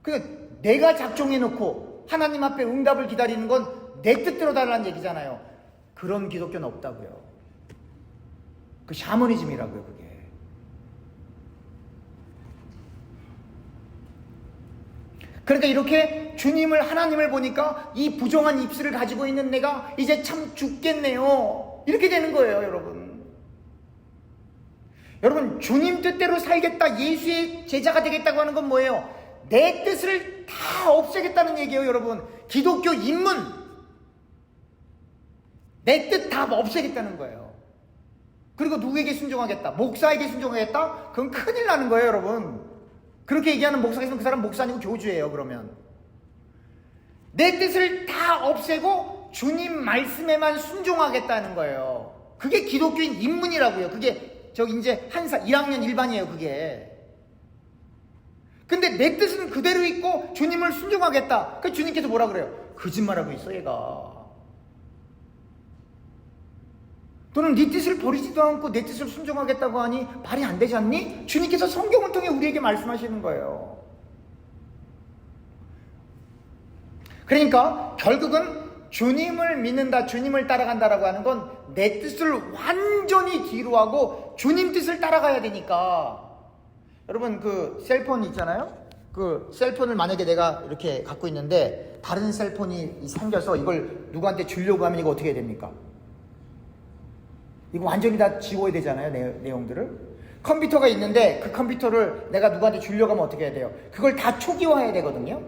그 내가 작정해 놓고 하나님 앞에 응답을 기다리는 건 내 뜻대로 달라는 얘기잖아요. 그런 기독교는 없다고요. 그 샤머니즘이라고요, 그게. 그러니까 이렇게 하나님을 보니까 이 부정한 입술을 가지고 있는 내가 이제 참 죽겠네요. 이렇게 되는 거예요, 여러분. 여러분, 주님 뜻대로 살겠다, 예수의 제자가 되겠다고 하는 건 뭐예요? 내 뜻을 다 없애겠다는 얘기예요, 여러분. 기독교 입문. 내 뜻 다 없애겠다는 거예요. 그리고 누구에게 순종하겠다? 목사에게 순종하겠다? 그건 큰일 나는 거예요, 여러분. 그렇게 얘기하는 목사가 있으면 그 사람 목사 아니고 교주예요, 그러면. 내 뜻을 다 없애고 주님 말씀에만 순종하겠다는 거예요. 그게 기독교인 입문이라고요. 그게 이제 1학년 일반이에요, 그게. 근데 내 뜻은 그대로 있고 주님을 순종하겠다. 그 주님께서 뭐라 그래요? 거짓말하고 있어, 얘가. 너는 네 뜻을 버리지도 않고 내 뜻을 순종하겠다고 하니 말이 안 되지 않니? 주님께서 성경을 통해 우리에게 말씀하시는 거예요. 그러니까 결국은 주님을 믿는다, 주님을 따라간다라고 하는 건 내 뜻을 완전히 뒤로 하고 주님 뜻을 따라가야 되니까. 여러분, 그 셀폰 있잖아요? 그 셀폰을 만약에 내가 이렇게 갖고 있는데 다른 셀폰이 생겨서 이걸 누구한테 주려고 하면 이거 어떻게 해야 됩니까? 이거 완전히 다 지워야 되잖아요, 내용들을. 컴퓨터가 있는데 그 컴퓨터를 내가 누구한테 주려고 하면 어떻게 해야 돼요? 그걸 다 초기화해야 되거든요.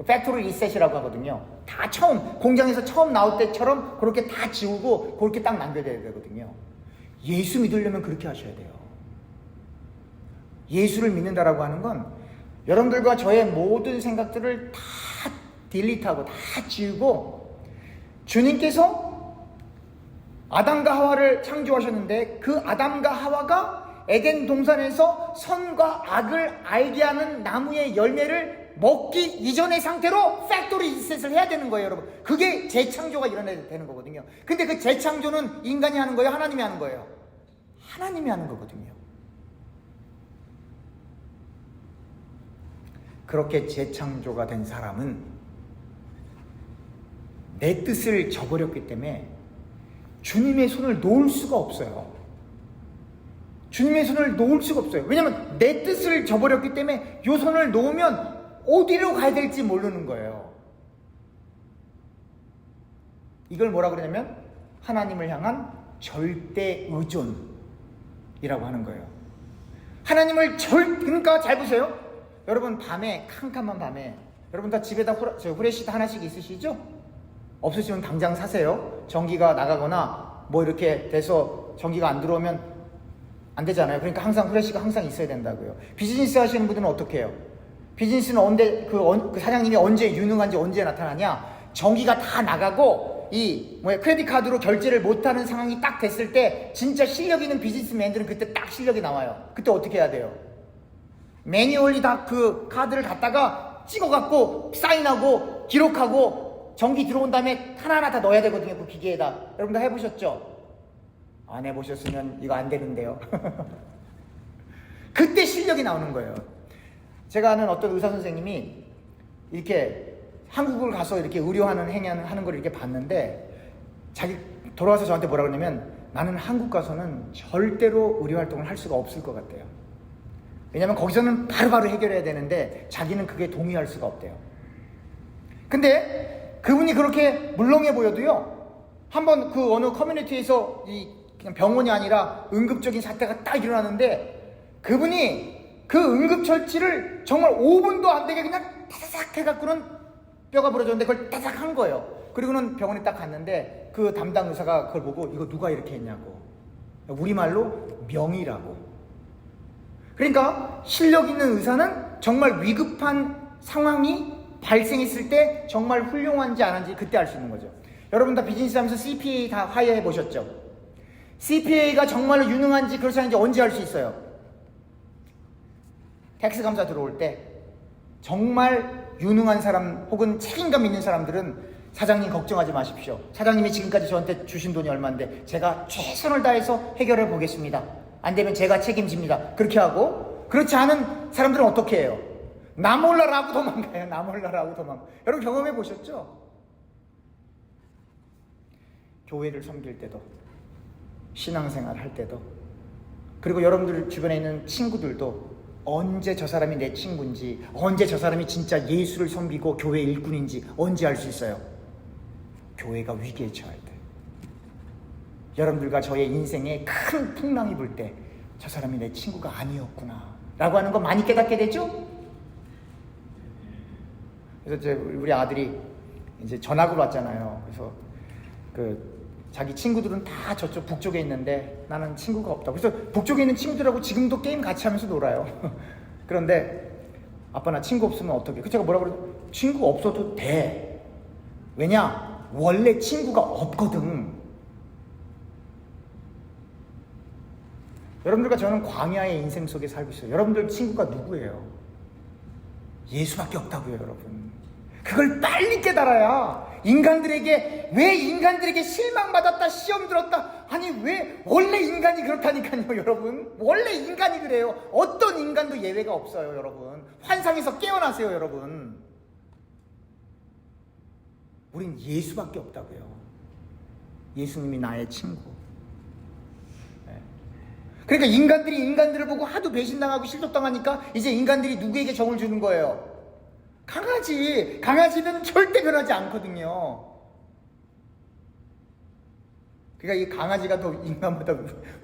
팩토리 리셋이라고 하거든요. 다 공장에서 처음 나올 때처럼 그렇게 다 지우고 그렇게 딱 남겨야 되거든요. 예수 믿으려면 그렇게 하셔야 돼요. 예수를 믿는다라고 하는 건 여러분들과 저의 모든 생각들을 다 딜리트하고 다 지우고, 주님께서 아담과 하와를 창조하셨는데 그 아담과 하와가 에덴 동산에서 선과 악을 알게 하는 나무의 열매를 먹기 이전의 상태로 팩토리 리셋을 해야 되는 거예요, 여러분. 그게 재창조가 일어나야 되는 거거든요. 근데 그 재창조는 인간이 하는 거예요? 하나님이 하는 거예요? 하나님이 하는 거거든요. 그렇게 재창조가 된 사람은 내 뜻을 저버렸기 때문에 주님의 손을 놓을 수가 없어요. 주님의 손을 놓을 수가 없어요. 왜냐하면 내 뜻을 저버렸기 때문에 이 손을 놓으면 어디로 가야 될지 모르는 거예요. 이걸 뭐라 그러냐면 하나님을 향한 절대 의존이라고 하는 거예요. 하나님을 그러니까 잘 보세요. 여러분, 밤에 캄캄한 밤에 여러분 다 집에다 후레쉬 하나씩 있으시죠? 없으시면 당장 사세요. 전기가 나가거나 뭐 이렇게 돼서 전기가 안 들어오면 안 되잖아요. 그러니까 항상 후레쉬가 항상 있어야 된다고요. 비즈니스 하시는 분들은 어떻게 해요? 비즈니스는 그 사장님이 언제 유능한지 언제 나타나냐? 전기가 다 나가고 크레딧 카드로 결제를 못하는 상황이 딱 됐을 때 진짜 실력 있는 비즈니스맨들은 그때 딱 실력이 나와요. 그때 어떻게 해야 돼요? 매뉴얼리 다 그 카드를 갖다가 찍어갖고 사인하고 기록하고 전기 들어온 다음에 하나하나 다 넣어야 되거든요, 그 기계에다. 여러분 다 해보셨죠? 안 해보셨으면 이거 안 되는데요. 그때 실력이 나오는 거예요. 제가 아는 어떤 의사 선생님이 이렇게 한국을 가서 이렇게 하는 걸 이렇게 봤는데, 자기 돌아와서 저한테 뭐라 그러냐면, 나는 한국 가서는 절대로 의료 활동을 할 수가 없을 것 같대요. 왜냐면 거기서는 바로바로 해결해야 되는데 자기는 그게 동의할 수가 없대요. 근데 그분이 그렇게 물렁해 보여도요, 한번 그 어느 커뮤니티에서 그냥 병원이 아니라 응급적인 사태가 딱 일어나는데 그분이 그 응급처치를 정말 5분도 안 되게 그냥 타삭 해갖고는 뼈가 부러졌는데 그걸 타삭 한 거예요. 그리고는 병원에 딱 갔는데 그 담당 의사가 그걸 보고 이거 누가 이렇게 했냐고. 우리말로 명의라고. 그러니까 실력 있는 의사는 정말 위급한 상황이 발생했을 때 정말 훌륭한지 안 한지 그때 알 수 있는 거죠. 여러분 다 비즈니스 하면서 CPA 다 하이해 보셨죠? CPA가 정말로 유능한지 그렇지 않은지 언제 알 수 있어요? 텍스 감사 들어올 때 정말 유능한 사람 혹은 책임감 있는 사람들은 사장님 걱정하지 마십시오. 사장님이 지금까지 저한테 주신 돈이 얼마인데 제가 최선을 다해서 해결해 보겠습니다. 안 되면 제가 책임집니다. 그렇게 하고, 그렇지 않은 사람들은 어떻게 해요? 나 몰라라 하고 도망가요. 나 몰라라 하고 도망가요. 여러분 경험해 보셨죠? 교회를 섬길 때도, 신앙생활 할 때도, 그리고 여러분들 주변에 있는 친구들도 언제 저 사람이 내 친구인지, 언제 저 사람이 진짜 예수를 섬기고 교회 일꾼인지 언제 알 수 있어요? 교회가 위기에 처할 때, 여러분들과 저의 인생에 큰 풍랑이 불 때 저 사람이 내 친구가 아니었구나 라고 하는 거 많이 깨닫게 되죠? 그래서 이제 우리 아들이 이제 전학을 왔잖아요. 그래서 자기 친구들은 다 저쪽 북쪽에 있는데 나는 친구가 없다. 그래서 북쪽에 있는 친구들하고 지금도 게임 같이 하면서 놀아요. 그런데 아빠 나 친구 없으면 어떡해? 그 제가 뭐라 그러죠? 친구 없어도 돼. 왜냐? 원래 친구가 없거든. 여러분들과 저는 광야의 인생 속에 살고 있어요. 여러분들 친구가 누구예요? 예수밖에 없다고요, 여러분. 그걸 빨리 깨달아야 왜 인간들에게 실망받았다, 시험 들었다. 아니 왜 원래 인간이 그렇다니까요, 여러분. 원래 인간이 그래요. 어떤 인간도 예외가 없어요, 여러분. 환상에서 깨어나세요, 여러분. 우린 예수밖에 없다고요. 예수님이 나의 친구. 그러니까 인간들이 인간들을 보고 하도 배신당하고 실족당하니까 이제 인간들이 누구에게 정을 주는 거예요? 강아지는 절대 변하지 않거든요. 그러니까 이 강아지가 더 인간보다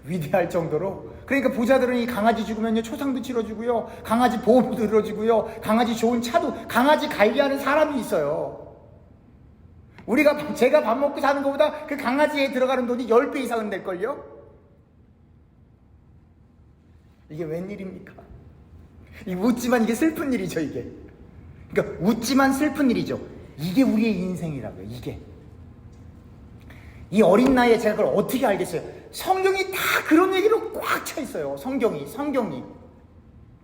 위대할 정도로, 그러니까 부자들은 이 강아지 죽으면요 초상도 치러주고요, 강아지 보험도 들어주고요, 강아지 좋은 차도, 강아지 관리하는 사람이 있어요. 제가 밥 먹고 사는 것보다 그 강아지에 들어가는 돈이 10배 이상은 될걸요? 이게 웬일입니까? 웃지만 이게 슬픈 일이죠, 이게. 그러니까 웃지만 슬픈 일이죠. 이게 우리의 인생이라고요, 이게. 이 어린 나이에 제가 그걸 어떻게 알겠어요? 성경이 다 그런 얘기로 꽉 차 있어요. 성경이.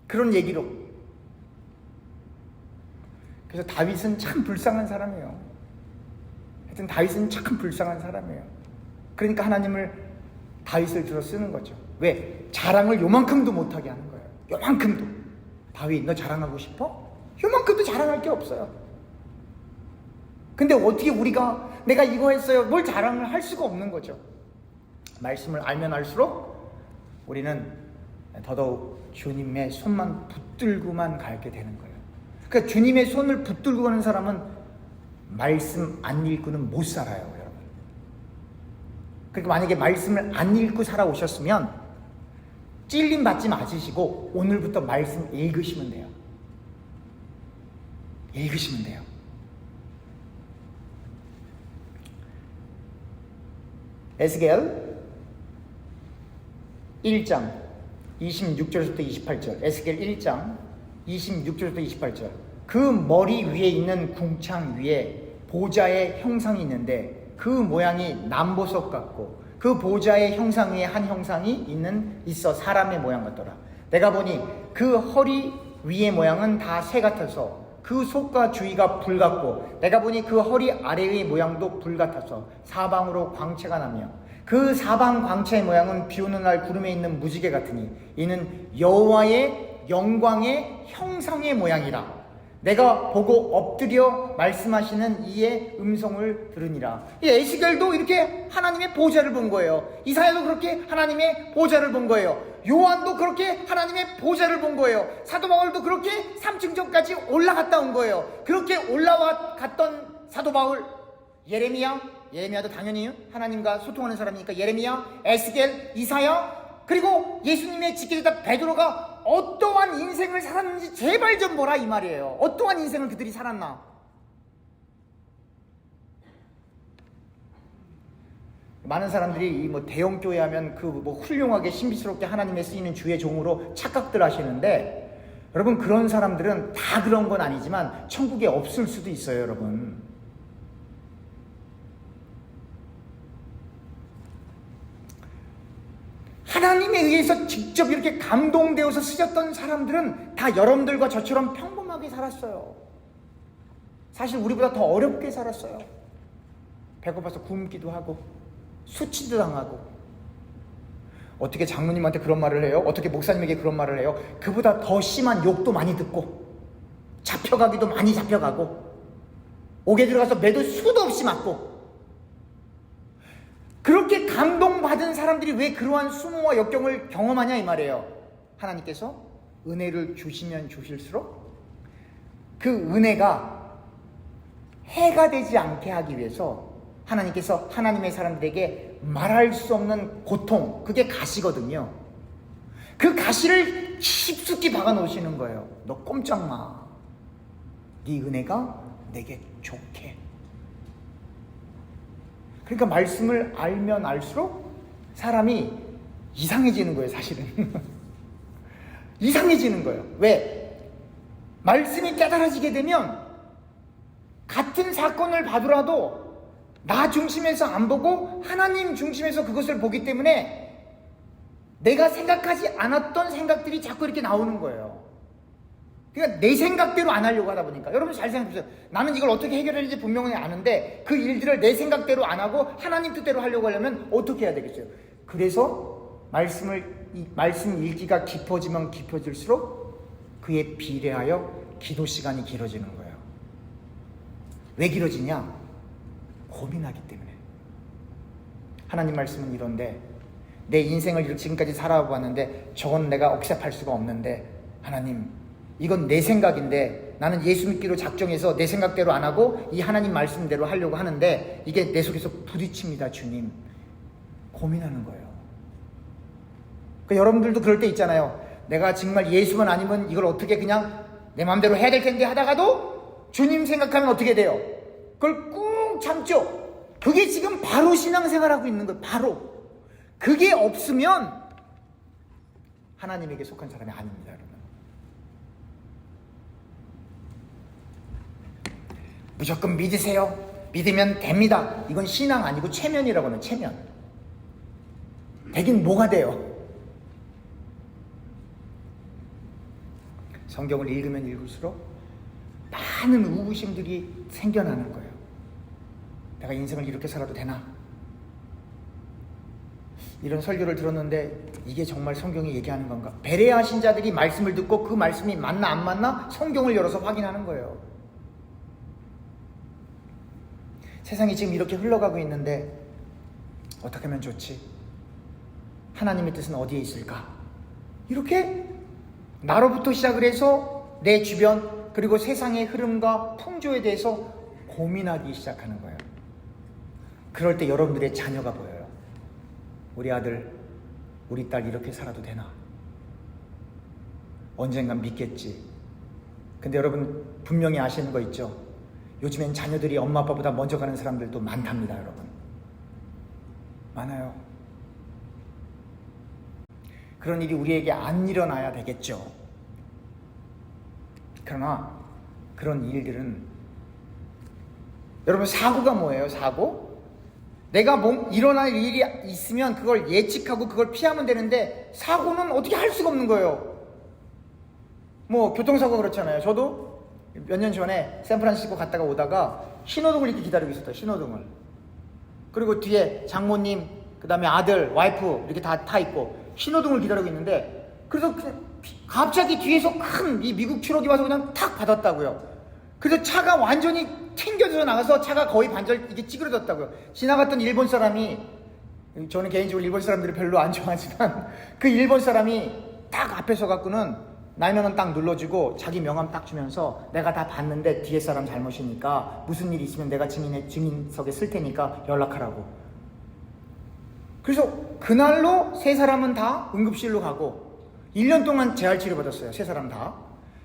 그런 얘기로. 그래서 다윗은 참 불쌍한 사람이에요. 하여튼 다윗은 참 불쌍한 사람이에요. 그러니까 하나님을 다윗을 들어 쓰는 거죠. 왜? 자랑을 요만큼도 못하게 하는 거예요. 요만큼도. 다윗, 너 자랑하고 싶어? 요만큼도 자랑할 게 없어요. 근데 어떻게 내가 이거 했어요, 뭘 자랑을 할 수가 없는 거죠. 말씀을 알면 알수록 우리는 더더욱 주님의 손만 붙들고만 가게 되는 거예요. 그러니까 주님의 손을 붙들고 가는 사람은 말씀 안 읽고는 못 살아요, 여러분. 그러니까 만약에 말씀을 안 읽고 살아오셨으면 찔림 받지 마시고 오늘부터 말씀 읽으시면 돼요. 읽으시면 돼요. 에스겔 1장 26절부터 28절. 에스겔 1장 26절부터 28절. 그 머리 위에 있는 궁창 위에 보좌의 형상이 있는데 그 모양이 남보석 같고 그 보좌의 형상 위에 한 형상이 있어 사람의 모양 같더라. 내가 보니 그 허리 위의 모양은 다 새 같아서 그 속과 주위가 불 같고 내가 보니 그 허리 아래의 모양도 불 같아서 사방으로 광채가 나며 그 사방 광채의 모양은 비 오는 날 구름에 있는 무지개 같으니 이는 여호와의 영광의 형상의 모양이라. 내가 보고 엎드려 말씀하시는 이의 음성을 들으니라. 이 에스겔도 이렇게 하나님의 보좌를 본 거예요. 이사야도 그렇게 하나님의 보좌를 본 거예요. 요한도 그렇게 하나님의 보좌를 본 거예요. 사도 바울도 그렇게 3층전까지 올라갔다 온 거예요. 그렇게 올라갔던 사도 바울, 예레미야도 당연히 하나님과 소통하는 사람이니까 예레미야, 에스겔, 이사야, 그리고 예수님의 지키다 베드로가 어떠한 인생을 살았는지 제발 좀 보라 이 말이에요. 어떠한 인생을 그들이 살았나. 많은 사람들이 대형 교회 하면 훌륭하게 신비스럽게 하나님의 쓰이는 주의 종으로 착각들 하시는데, 여러분 그런 사람들은 다 그런 건 아니지만 천국에 없을 수도 있어요, 여러분. 하나님에 의해서 직접 이렇게 감동되어서 쓰셨던 사람들은 다 여러분들과 저처럼 평범하게 험하게 살았어요. 사실 우리보다 더 어렵게 살았어요. 배고파서 굶기도 하고 수치도 당하고. 어떻게 장로님한테 그런 말을 해요? 어떻게 목사님에게 그런 말을 해요? 그보다 더 심한 욕도 많이 듣고 잡혀가기도 많이 잡혀가고 옥에 들어가서 매도 수도 없이 맞고. 그렇게 감동받은 사람들이 왜 그러한 수모와 역경을 경험하냐 이 말이에요. 하나님께서 은혜를 주시면 주실수록 그 은혜가 해가 되지 않게 하기 위해서 하나님께서 하나님의 사람들에게 말할 수 없는 고통, 그게 가시거든요. 그 가시를 깊숙이 박아 놓으시는 거예요. 너 꼼짝 마. 네 은혜가 내게 좋게. 그러니까 말씀을 알면 알수록 사람이 이상해지는 거예요, 사실은. 이상해지는 거예요. 왜? 말씀이 깨달아지게 되면 같은 사건을 봐더라도 나 중심에서 안 보고 하나님 중심에서 그것을 보기 때문에 내가 생각하지 않았던 생각들이 자꾸 이렇게 나오는 거예요. 그러니까 내 생각대로 안 하려고 하다 보니까. 여러분 잘 생각해보세요. 나는 이걸 어떻게 해결할지 분명히 아는데 그 일들을 내 생각대로 안 하고 하나님 뜻대로 하려고 하려면 어떻게 해야 되겠어요? 그래서 말씀 읽기가 깊어지면 깊어질수록 그에 비례하여 기도 시간이 길어지는 거예요. 왜 길어지냐? 고민하기 때문에. 하나님 말씀은 이런데 내 인생을 지금까지 살아봤는데 저건 내가 억셉할 수가 없는데 하나님 이건 내 생각인데 나는 예수 믿기로 작정해서 내 생각대로 안 하고 이 하나님 말씀대로 하려고 하는데 이게 내 속에서 부딪힙니다 주님. 고민하는 거예요. 그러니까 여러분들도 그럴 때 있잖아요. 내가 정말 예수만 아니면 이걸 어떻게 그냥 내 마음대로 해야 될 텐데 하다가도 주님 생각하면 어떻게 돼요? 그걸 꾹 참죠. 그게 지금 바로 신앙생활하고 있는 거예요. 바로. 그게 없으면 하나님에게 속한 사람이 아닙니다, 여러분. 무조건 믿으세요. 믿으면 됩니다. 이건 신앙 아니고 체면이라고 하는 체면. 되긴 뭐가 돼요? 성경을 읽으면 읽을수록 많은 의구심들이 생겨나는 거예요. 내가 인생을 이렇게 살아도 되나? 이런 설교를 들었는데 이게 정말 성경이 얘기하는 건가? 베레아 신자들이 말씀을 듣고 그 말씀이 맞나 안 맞나 성경을 열어서 확인하는 거예요. 세상이 지금 이렇게 흘러가고 있는데 어떻게 하면 좋지? 하나님의 뜻은 어디에 있을까? 이렇게 나로부터 시작을 해서 내 주변 그리고 세상의 흐름과 풍조에 대해서 고민하기 시작하는 거예요. 그럴 때 여러분들의 자녀가 보여요. 우리 아들, 우리 딸 이렇게 살아도 되나? 언젠간 믿겠지. 근데 여러분 분명히 아시는 거 있죠? 요즘엔 자녀들이 엄마 아빠보다 먼저 가는 사람들도 많답니다, 여러분. 많아요. 그런 일이 우리에게 안 일어나야 되겠죠. 그러나 그런 일들은 여러분 사고가 뭐예요? 사고? 내가 일어날 일이 있으면 그걸 예측하고 그걸 피하면 되는데 사고는 어떻게 할 수가 없는 거예요. 뭐 교통사고 그렇잖아요. 저도 몇 년 전에 샌프란시스코 갔다가 오다가 신호등을 이렇게 기다리고 있었어요. 신호등을. 그리고 뒤에 장모님, 그 다음에 아들, 와이프 이렇게 다 타 있고 신호등을 기다리고 있는데 그래서 갑자기 뒤에서 큰 이 미국 트럭이 와서 그냥 탁 받았다고요. 그래서 차가 완전히 튕겨져서 나가서 차가 거의 반절 이게 찌그러졌다고요. 지나갔던 일본 사람이, 저는 개인적으로 일본 사람들을 별로 안 좋아하지만 그 일본 사람이 딱 앞에 서갖고는 날면은 딱 눌러주고 자기 명함 딱 주면서 내가 다 봤는데 뒤에 사람 잘못이니까 무슨 일이 있으면 내가 증인석에 쓸 테니까 연락하라고. 그래서 그날로 세 사람은 다 응급실로 가고 1년 동안 재활치료 받았어요. 세 사람 다.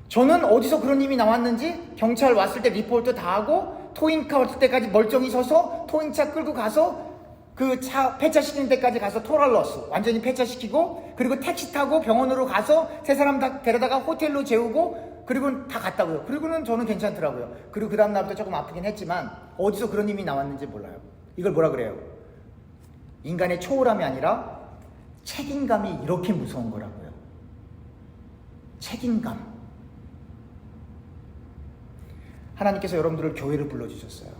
저는 어디서 그런 님이 나왔는지 경찰 왔을 때 리포트 다 하고 토잉카 왔을 때까지 멀쩡히 서서 토잉차 끌고 가서 그 차 폐차시키는 데까지 가서 토랄러스 완전히 폐차시키고 그리고 택시 타고 병원으로 가서 세 사람 다 데려다가 호텔로 재우고 그리고 다 갔다고요. 그리고는 저는 괜찮더라고요. 그리고 그 다음 날부터 조금 아프긴 했지만 어디서 그런 님이 나왔는지 몰라요. 이걸 뭐라 그래요? 인간의 초월함이 아니라 책임감이 이렇게 무서운 거라고요. 책임감. 하나님께서 여러분들을 교회로 불러주셨어요.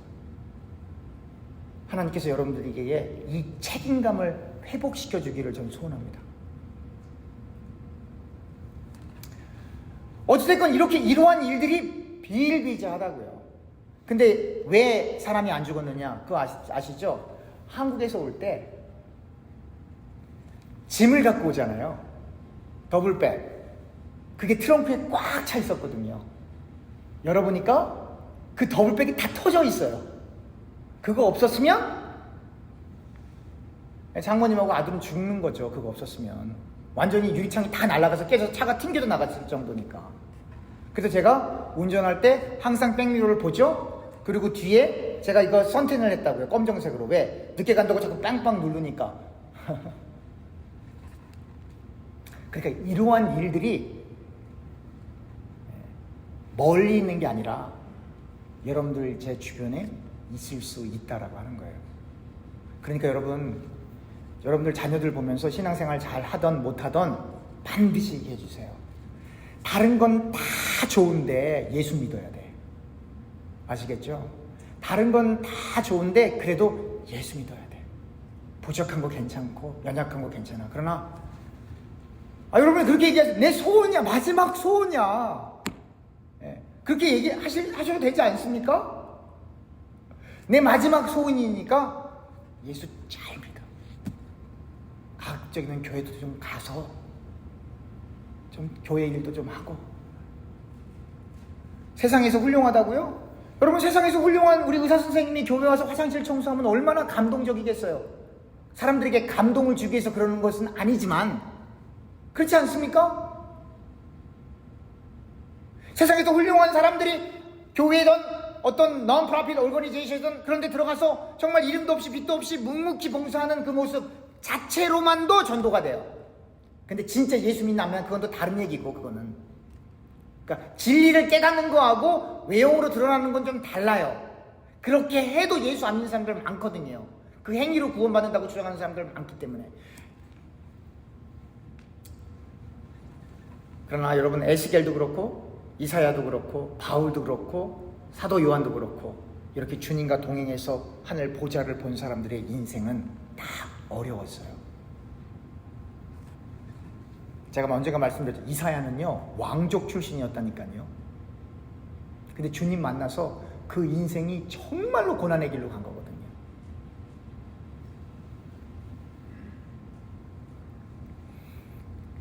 하나님께서 여러분들에게 이 책임감을 회복시켜 주기를 저는 소원합니다. 어찌됐건 이렇게 이러한 일들이 비일비재하다고요. 근데 왜 사람이 안 죽었느냐? 그거 아시죠? 한국에서 올 때 짐을 갖고 오잖아요. 더블백. 그게 트렁크에 꽉 차 있었거든요. 열어보니까 그 더블백이 다 터져 있어요. 그거 없었으면 장모님하고 아들은 죽는 거죠. 그거 없었으면. 완전히 유리창이 다 날아가서 깨져서 차가 튕겨져 나갔을 정도니까. 그래서 제가 운전할 때 항상 백미러를 보죠. 그리고 뒤에 제가 이거 선텐을 했다고요. 검정색으로. 왜? 늦게 간다고 자꾸 빵빵 누르니까. 그러니까 이러한 일들이 멀리 있는 게 아니라 여러분들 제 주변에 있을 수 있다라고 하는 거예요. 그러니까 여러분들 자녀들 보면서 신앙생활 잘 하던 못하던 반드시 얘기해 주세요. 다른 건 다 좋은데 예수 믿어야 돼. 아시겠죠? 다른 건 다 좋은데 그래도 예수 믿어야 돼. 부족한 거 괜찮고 연약한 거 괜찮아. 그러나 여러분 그렇게 얘기하세요. 내 소원이야. 마지막 소원이야. 그렇게 얘기하셔도 되지 않습니까? 내 마지막 소원이니까 예수 잘 믿어. 가급적이면 교회도 좀 가서 좀 교회 일도 좀 하고. 세상에서 훌륭하다고요? 여러분 세상에서 훌륭한 우리 의사 선생님이 교회 와서 화장실 청소하면 얼마나 감동적이겠어요. 사람들에게 감동을 주기 위해서 그러는 것은 아니지만 그렇지 않습니까? 세상에서 훌륭한 사람들이 교회든 어떤 non-profit organization이든 그런 데 들어가서 정말 이름도 없이 빛도 없이 묵묵히 봉사하는 그 모습 자체로만도 전도가 돼요. 근데 진짜 예수 믿나면 그건 또 다른 얘기고, 그거는. 그러니까 진리를 깨닫는 거하고 외형으로 드러나는 건 좀 달라요. 그렇게 해도 예수 안 믿는 사람들 많거든요. 그 행위로 구원받는다고 주장하는 사람들 많기 때문에. 그러나 여러분 에스겔도 그렇고 이사야도 그렇고 바울도 그렇고 사도 요한도 그렇고 이렇게 주님과 동행해서 하늘 보좌를 본 사람들의 인생은 다 어려웠어요. 제가 언젠가 말씀드렸죠. 이사야는요 왕족 출신이었다니까요. 근데 주님 만나서 그 인생이 정말로 고난의 길로 간 거거든요.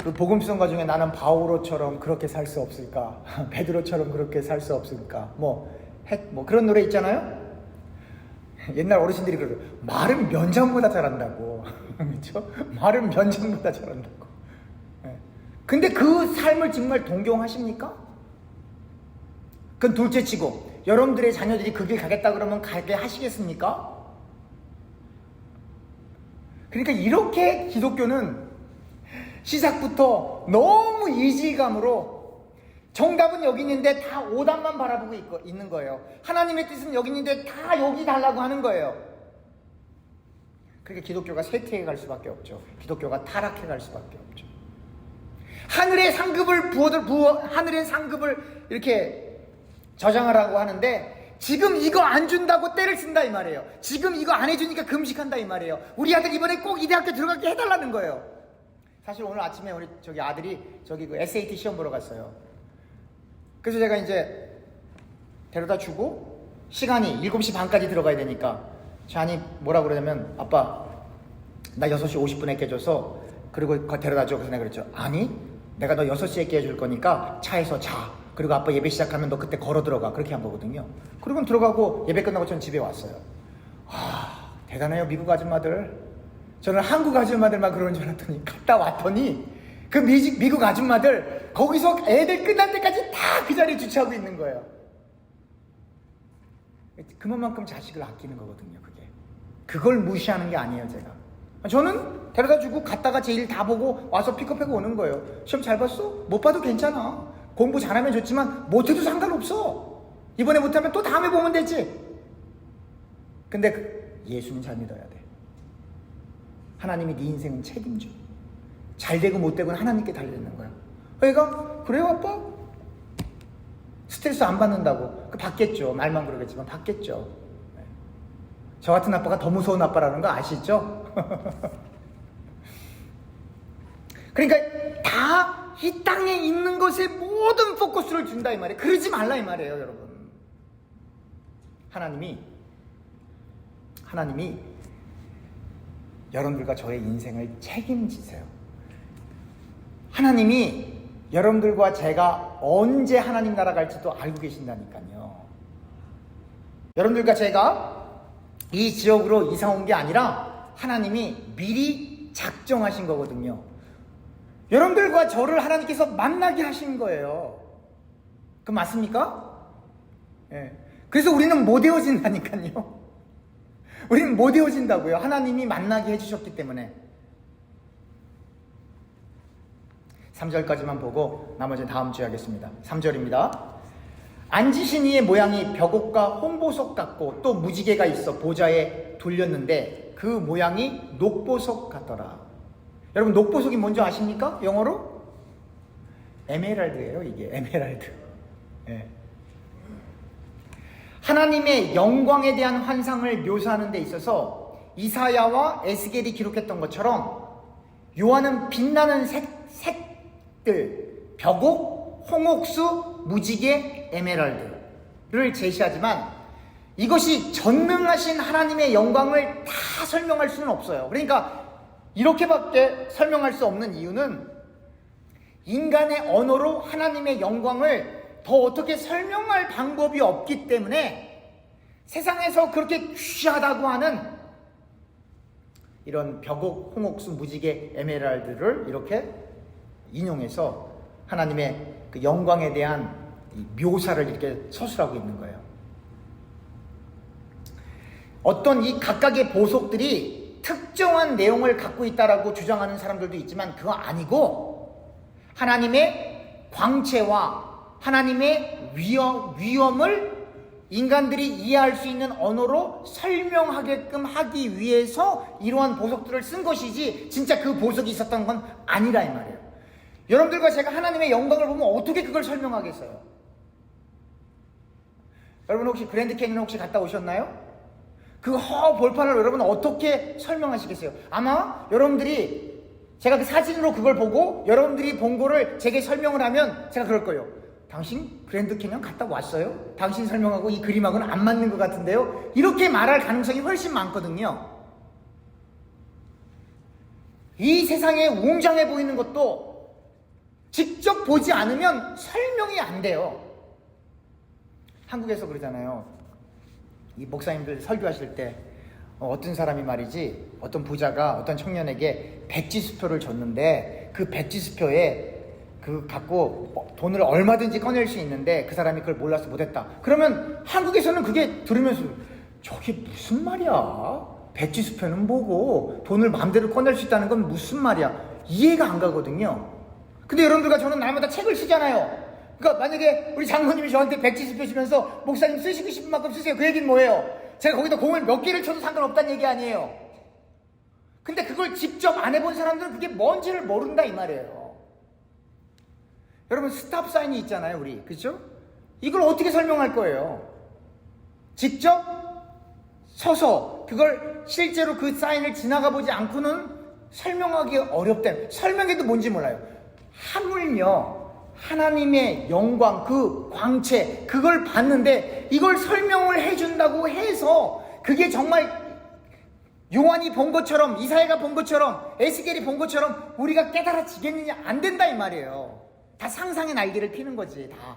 그 복음성가 중에 나는 바오로처럼 그렇게 살 수 없을까? 베드로처럼 그렇게 살 수 없을까? 뭐 그런 노래 있잖아요? 옛날 어르신들이 그러죠. 말은 면장보다 잘한다고. 그렇죠? 말은 면장보다 잘한다고. 근데 그 삶을 정말 동경하십니까? 그건 둘째치고 여러분들의 자녀들이 그 길 가겠다 그러면 가게 하시겠습니까? 그러니까 이렇게 기독교는 시작부터 너무 이질감으로 정답은 여기 있는데 다 오답만 바라보고 있는 거예요. 하나님의 뜻은 여기 있는데 다 여기 달라고 하는 거예요. 그러니까 기독교가 쇠퇴해 갈 수밖에 없죠. 기독교가 타락해 갈 수밖에 없죠. 하늘의 상급을 이렇게 저장하라고 하는데 지금 이거 안 준다고 때를 쓴다 이 말이에요. 지금 이거 안 해주니까 금식한다 이 말이에요. 우리 아들 이번에 꼭 이 대학교 들어가게 해달라는 거예요. 사실 오늘 아침에 우리 아들이 그 SAT 시험 보러 갔어요. 그래서 제가 이제 데려다 주고 시간이 7시 반까지 들어가야 되니까 잔이 뭐라 그러냐면 아빠 나 6시 50분에 깨줘서 그리고 데려다 줘. 그래서 내가 그랬죠. 아니 내가 너 6시에 깨줄 거니까 차에서 자. 그리고 아빠 예배 시작하면 너 그때 걸어 들어가. 그렇게 한 거거든요. 그리고 들어가고 예배 끝나고 전 집에 왔어요. 대단해요 미국 아줌마들. 저는 한국 아줌마들만 그러는 줄 알았더니 갔다 왔더니 그 미국 아줌마들 거기서 애들 끝날 때까지 다 그 자리에 주차하고 있는 거예요. 그만큼 자식을 아끼는 거거든요. 그걸 무시하는 게 아니에요. 제가 저는 데려다 주고 갔다가 제 일 다 보고 와서 픽업하고 오는 거예요. 시험 잘 봤어? 못 봐도 괜찮아. 공부 잘하면 좋지만 못해도 상관없어. 이번에 못하면 또 다음에 보면 되지. 근데 예수는 잘 믿어야 돼. 하나님이 네 인생은 책임져. 잘 되고 못 되고는 하나님께 달려있는 거야. 그러니까 그래요 아빠? 스트레스 안 받는다고. 그 받겠죠. 말만 그러겠지만 받겠죠. 저 같은 아빠가 더 무서운 아빠라는 거 아시죠? 그러니까 다 이 땅에 있는 것에 모든 포커스를 준다 이 말이에요. 그러지 말라 이 말이에요, 여러분. 하나님이 여러분들과 저의 인생을 책임지세요. 하나님이 여러분들과 제가 언제 하나님 나라 갈지도 알고 계신다니까요. 여러분들과 제가 이 지역으로 이사 온 게 아니라 하나님이 미리 작정하신 거거든요. 여러분들과 저를 하나님께서 만나게 하신 거예요. 그 맞습니까? 예. 그래서 우리는 못 헤어진다니까요. 우리는 못 헤어진다고요. 하나님이 만나게 해주셨기 때문에. 3절까지만 보고 나머지는 다음 주에 하겠습니다. 3절입니다. 앉으신 이의 모양이 벽옥과 홍보석 같고 또 무지개가 있어 보좌에 돌렸는데 그 모양이 녹보석 같더라. 여러분 녹보석이 뭔지 아십니까? 영어로? 에메랄드예요. 이게 에메랄드. 네. 하나님의 영광에 대한 환상을 묘사하는 데 있어서 이사야와 에스겔이 기록했던 것처럼 요한은 빛나는 색들, 벽옥, 홍옥수, 무지개, 에메랄드를 제시하지만 이것이 전능하신 하나님의 영광을 다 설명할 수는 없어요. 그러니까 이렇게밖에 설명할 수 없는 이유는 인간의 언어로 하나님의 영광을 더 어떻게 설명할 방법이 없기 때문에 세상에서 그렇게 귀하다고 하는 이런 벽옥, 홍옥수, 무지개, 에메랄드를 이렇게 인용해서 하나님의 그 영광에 대한 이 묘사를 이렇게 서술하고 있는 거예요. 어떤 이 각각의 보석들이 특정한 내용을 갖고 있다라고 주장하는 사람들도 있지만 그거 아니고 하나님의 광채와 하나님의 위엄을 인간들이 이해할 수 있는 언어로 설명하게끔 하기 위해서 이러한 보석들을 쓴 것이지 진짜 그 보석이 있었던 건 아니라 이 말이에요. 여러분들과 제가 하나님의 영광을 보면 어떻게 그걸 설명하겠어요? 여러분 혹시 그랜드 캐니언 혹시 갔다 오셨나요? 그 볼판을 여러분 어떻게 설명하시겠어요? 아마 여러분들이 제가 그 사진으로 그걸 보고 여러분들이 본 거를 제게 설명을 하면 제가 그럴 거예요. 당신 그랜드 캐니언 갔다 왔어요? 당신 설명하고 이 그림하고는 안 맞는 것 같은데요? 이렇게 말할 가능성이 훨씬 많거든요. 이 세상에 웅장해 보이는 것도 직접 보지 않으면 설명이 안 돼요. 한국에서 그러잖아요. 이 목사님들 설교하실 때 어떤 사람이 말이지 어떤 부자가 어떤 청년에게 백지수표를 줬는데 그 백지수표에 그 갖고 돈을 얼마든지 꺼낼 수 있는데 그 사람이 그걸 몰라서 못했다. 그러면 한국에서는 그게 들으면서 저게 무슨 말이야? 백지수표는 뭐고 돈을 마음대로 꺼낼 수 있다는 건 무슨 말이야? 이해가 안 가거든요. 근데 여러분들과 저는 날마다 책을 쓰잖아요. 그러니까 만약에 우리 장모님이 저한테 백지수표 주면서 목사님 쓰시고 싶은 만큼 쓰세요. 그 얘기는 뭐예요? 제가 거기다 공을 몇 개를 쳐도 상관없다는 얘기 아니에요. 근데 그걸 직접 안 해본 사람들은 그게 뭔지를 모른다 이 말이에요. 여러분 스탑 사인이 있잖아요, 우리. 그렇죠? 이걸 어떻게 설명할 거예요? 직접 서서 그걸 실제로 그 사인을 지나가 보지 않고는 설명하기 어렵다. 설명해도 뭔지 몰라요. 하물며 하나님의 영광, 그 광채, 그걸 봤는데 이걸 설명을 해준다고 해서 그게 정말 요한이 본 것처럼, 이사야가 본 것처럼, 에스겔이 본 것처럼 우리가 깨달아지겠느냐? 안 된다 이 말이에요. 다 상상의 날개를 피는 거지, 다.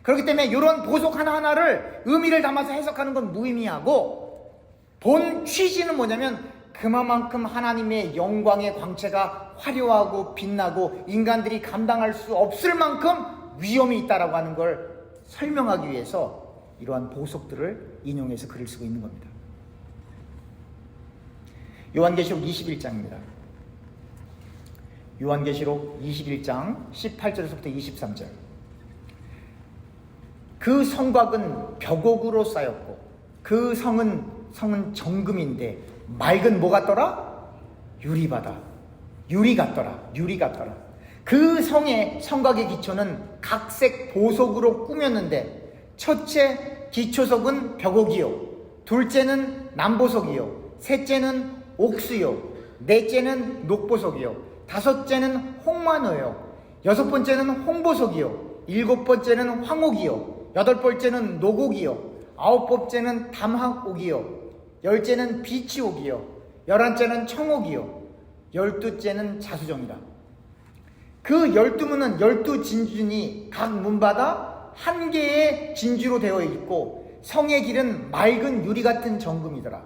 그렇기 때문에 이런 보석 하나하나를 의미를 담아서 해석하는 건 무의미하고 본 취지는 뭐냐면 그만큼 하나님의 영광의 광채가 화려하고 빛나고 인간들이 감당할 수 없을 만큼 위험이 있다라고 하는 걸 설명하기 위해서 이러한 보석들을 인용해서 글을 쓰고 있는 겁니다. 요한계시록 21장입니다. 요한계시록 21장 18절에서부터 23절. 그 성곽은 벽옥으로 쌓였고 그 성은 정금인데 맑은 뭐 같더라? 유리 같더라. 그 성곽의 기초는 각색 보석으로 꾸몄는데 첫째 기초석은 벽옥이요, 둘째는 남보석이요, 셋째는 옥수요, 넷째는 녹보석이요, 다섯째는 홍만호요, 여섯 번째는 홍보석이요, 일곱 번째는 황옥이요, 여덟 번째는 녹옥이요, 아홉 번째는 담학옥이요, 열째는 비치옥이요, 열한째는 청옥이요, 열두째는 자수정이라. 그 12문은 12진주니 각 문마다 한 개의 진주로 되어 있고 성의 길은 맑은 유리 같은 정금이더라.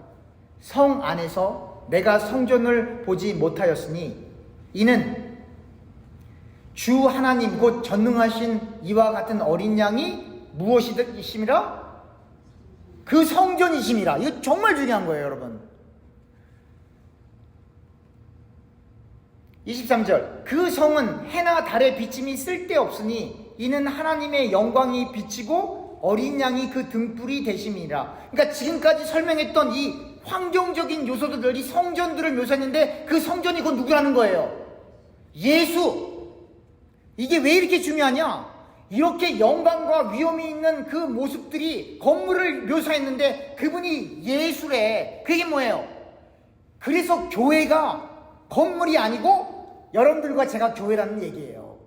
성 안에서 내가 성전을 보지 못하였으니 이는 주 하나님 곧 전능하신 이와 같은 어린 양이 무엇이심이라? 그 성전이심이라. 이거 정말 중요한 거예요, 여러분. 23절, 그 성은 해나 달의 비침이 쓸데없으니 이는 하나님의 영광이 비치고 어린 양이 그 등불이 되심이라. 그러니까 지금까지 설명했던 이 환경적인 요소들이 성전들을 묘사했는데 그 성전이 곧 누구라는 거예요? 예수. 이게 왜 이렇게 중요하냐? 이렇게 영광과 위엄이 있는 그 모습들이 건물을 묘사했는데 그분이 예수래. 그게 뭐예요? 그래서 교회가 건물이 아니고 여러분들과 제가 교회라는 얘기예요.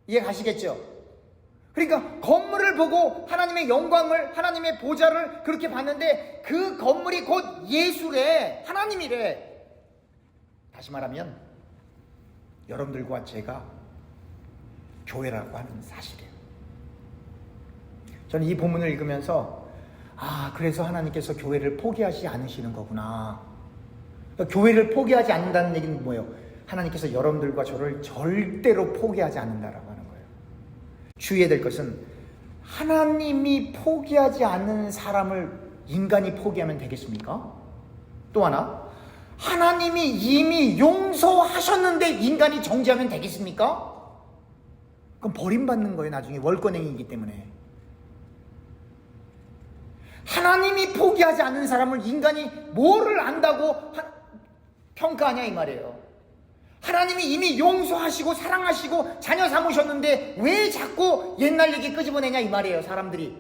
이해 가시겠죠? 그러니까 건물을 보고 하나님의 영광을, 하나님의 보좌를 그렇게 봤는데 그 건물이 곧 예수래, 하나님이래. 다시 말하면 여러분들과 제가 교회라고 하는 사실이에요. 저는 이 본문을 읽으면서 그래서 하나님께서 교회를 포기하지 않으시는 거구나. 그러니까 교회를 포기하지 않는다는 얘기는 뭐예요? 하나님께서 여러분들과 저를 절대로 포기하지 않는다라고 하는 거예요. 주의해야 될 것은 하나님이 포기하지 않는 사람을 인간이 포기하면 되겠습니까? 또 하나, 하나님이 이미 용서하셨는데 인간이 정죄하면 되겠습니까? 그럼 버림받는 거예요. 나중에 월권행위이기 때문에. 하나님이 포기하지 않는 사람을 인간이 뭐를 안다고 평가하냐 이 말이에요. 하나님이 이미 용서하시고 사랑하시고 자녀 삼으셨는데 왜 자꾸 옛날 얘기 끄집어내냐 이 말이에요. 사람들이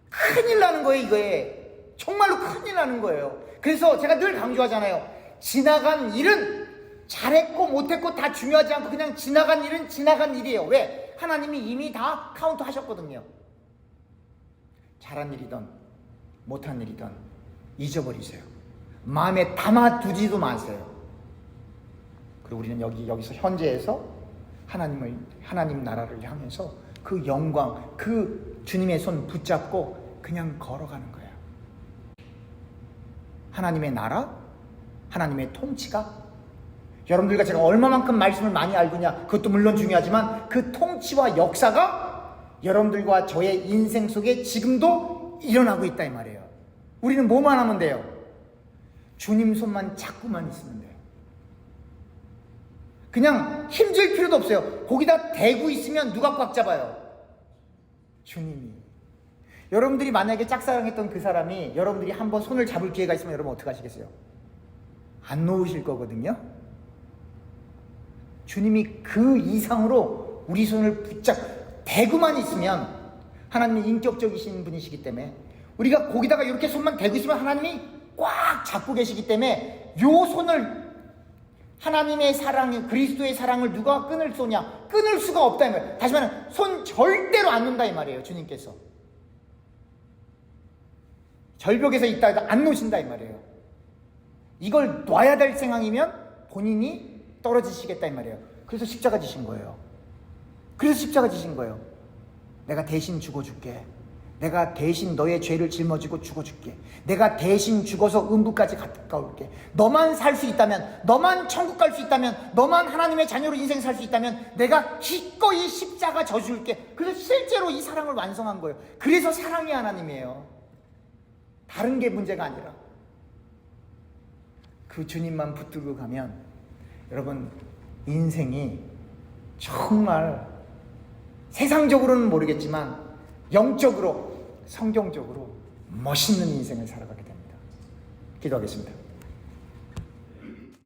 큰일 나는 거예요. 이거에 정말로 큰일 나는 거예요. 그래서 제가 늘 강조하잖아요. 지나간 일은 잘했고 못했고 다 중요하지 않고 그냥 지나간 일은 지나간 일이에요. 왜? 하나님이 이미 다 카운트 하셨거든요. 잘한 일이든 못한 일이든 잊어버리세요. 마음에 담아두지도 마세요. 그리고 우리는 여기서 현재에서 하나님 나라를 향해서 그 영광, 그 주님의 손 붙잡고 그냥 걸어가는 거예요. 하나님의 나라, 하나님의 통치가 여러분들과 제가 얼마만큼 말씀을 많이 알고냐 그것도 물론 중요하지만 그 통치와 역사가 여러분들과 저의 인생 속에 지금도 일어나고 있다 이 말이에요. 우리는 뭐만 하면 돼요? 주님 손만 잡고만 있으면 돼요. 그냥 힘줄 필요도 없어요. 거기다 대고 있으면 누가 꽉 잡아요? 주님이. 여러분들이 만약에 짝사랑했던 그 사람이 여러분들이 한번 손을 잡을 기회가 있으면 여러분 어떻게 하시겠어요? 안 놓으실 거거든요. 주님이 그 이상으로 우리 손을 붙잡 대고만 있으면 하나님이 인격적이신 분이시기 때문에 우리가 거기다가 이렇게 손만 대고 있으면 하나님이 꽉 잡고 계시기 때문에 요 손을 하나님의 사랑, 그리스도의 사랑을 누가 끊을 쏘냐? 끊을 수가 없다 이 말이에요. 다시 말하면 손 절대로 안 놓는다 이 말이에요. 주님께서 절벽에서 있다 해도 안 놓으신다 이 말이에요. 이걸 놔야 될 상황이면 본인이 떨어지시겠다 이 말이에요. 그래서 십자가 지신 거예요. 그래서 십자가 지신 거예요. 내가 대신 죽어줄게. 내가 대신 너의 죄를 짊어지고 죽어줄게. 내가 대신 죽어서 음부까지 갔다 올게. 너만 살 수 있다면, 너만 천국 갈 수 있다면, 너만 하나님의 자녀로 인생 살 수 있다면 내가 기꺼이 십자가 져줄게. 그래서 실제로 이 사랑을 완성한 거예요. 그래서 사랑이 하나님이에요. 다른 게 문제가 아니라 그 주님만 붙들고 가면 여러분 인생이 정말 세상적으로는 모르겠지만 영적으로 성경적으로 멋있는 인생을 살아가게 됩니다. 기도하겠습니다.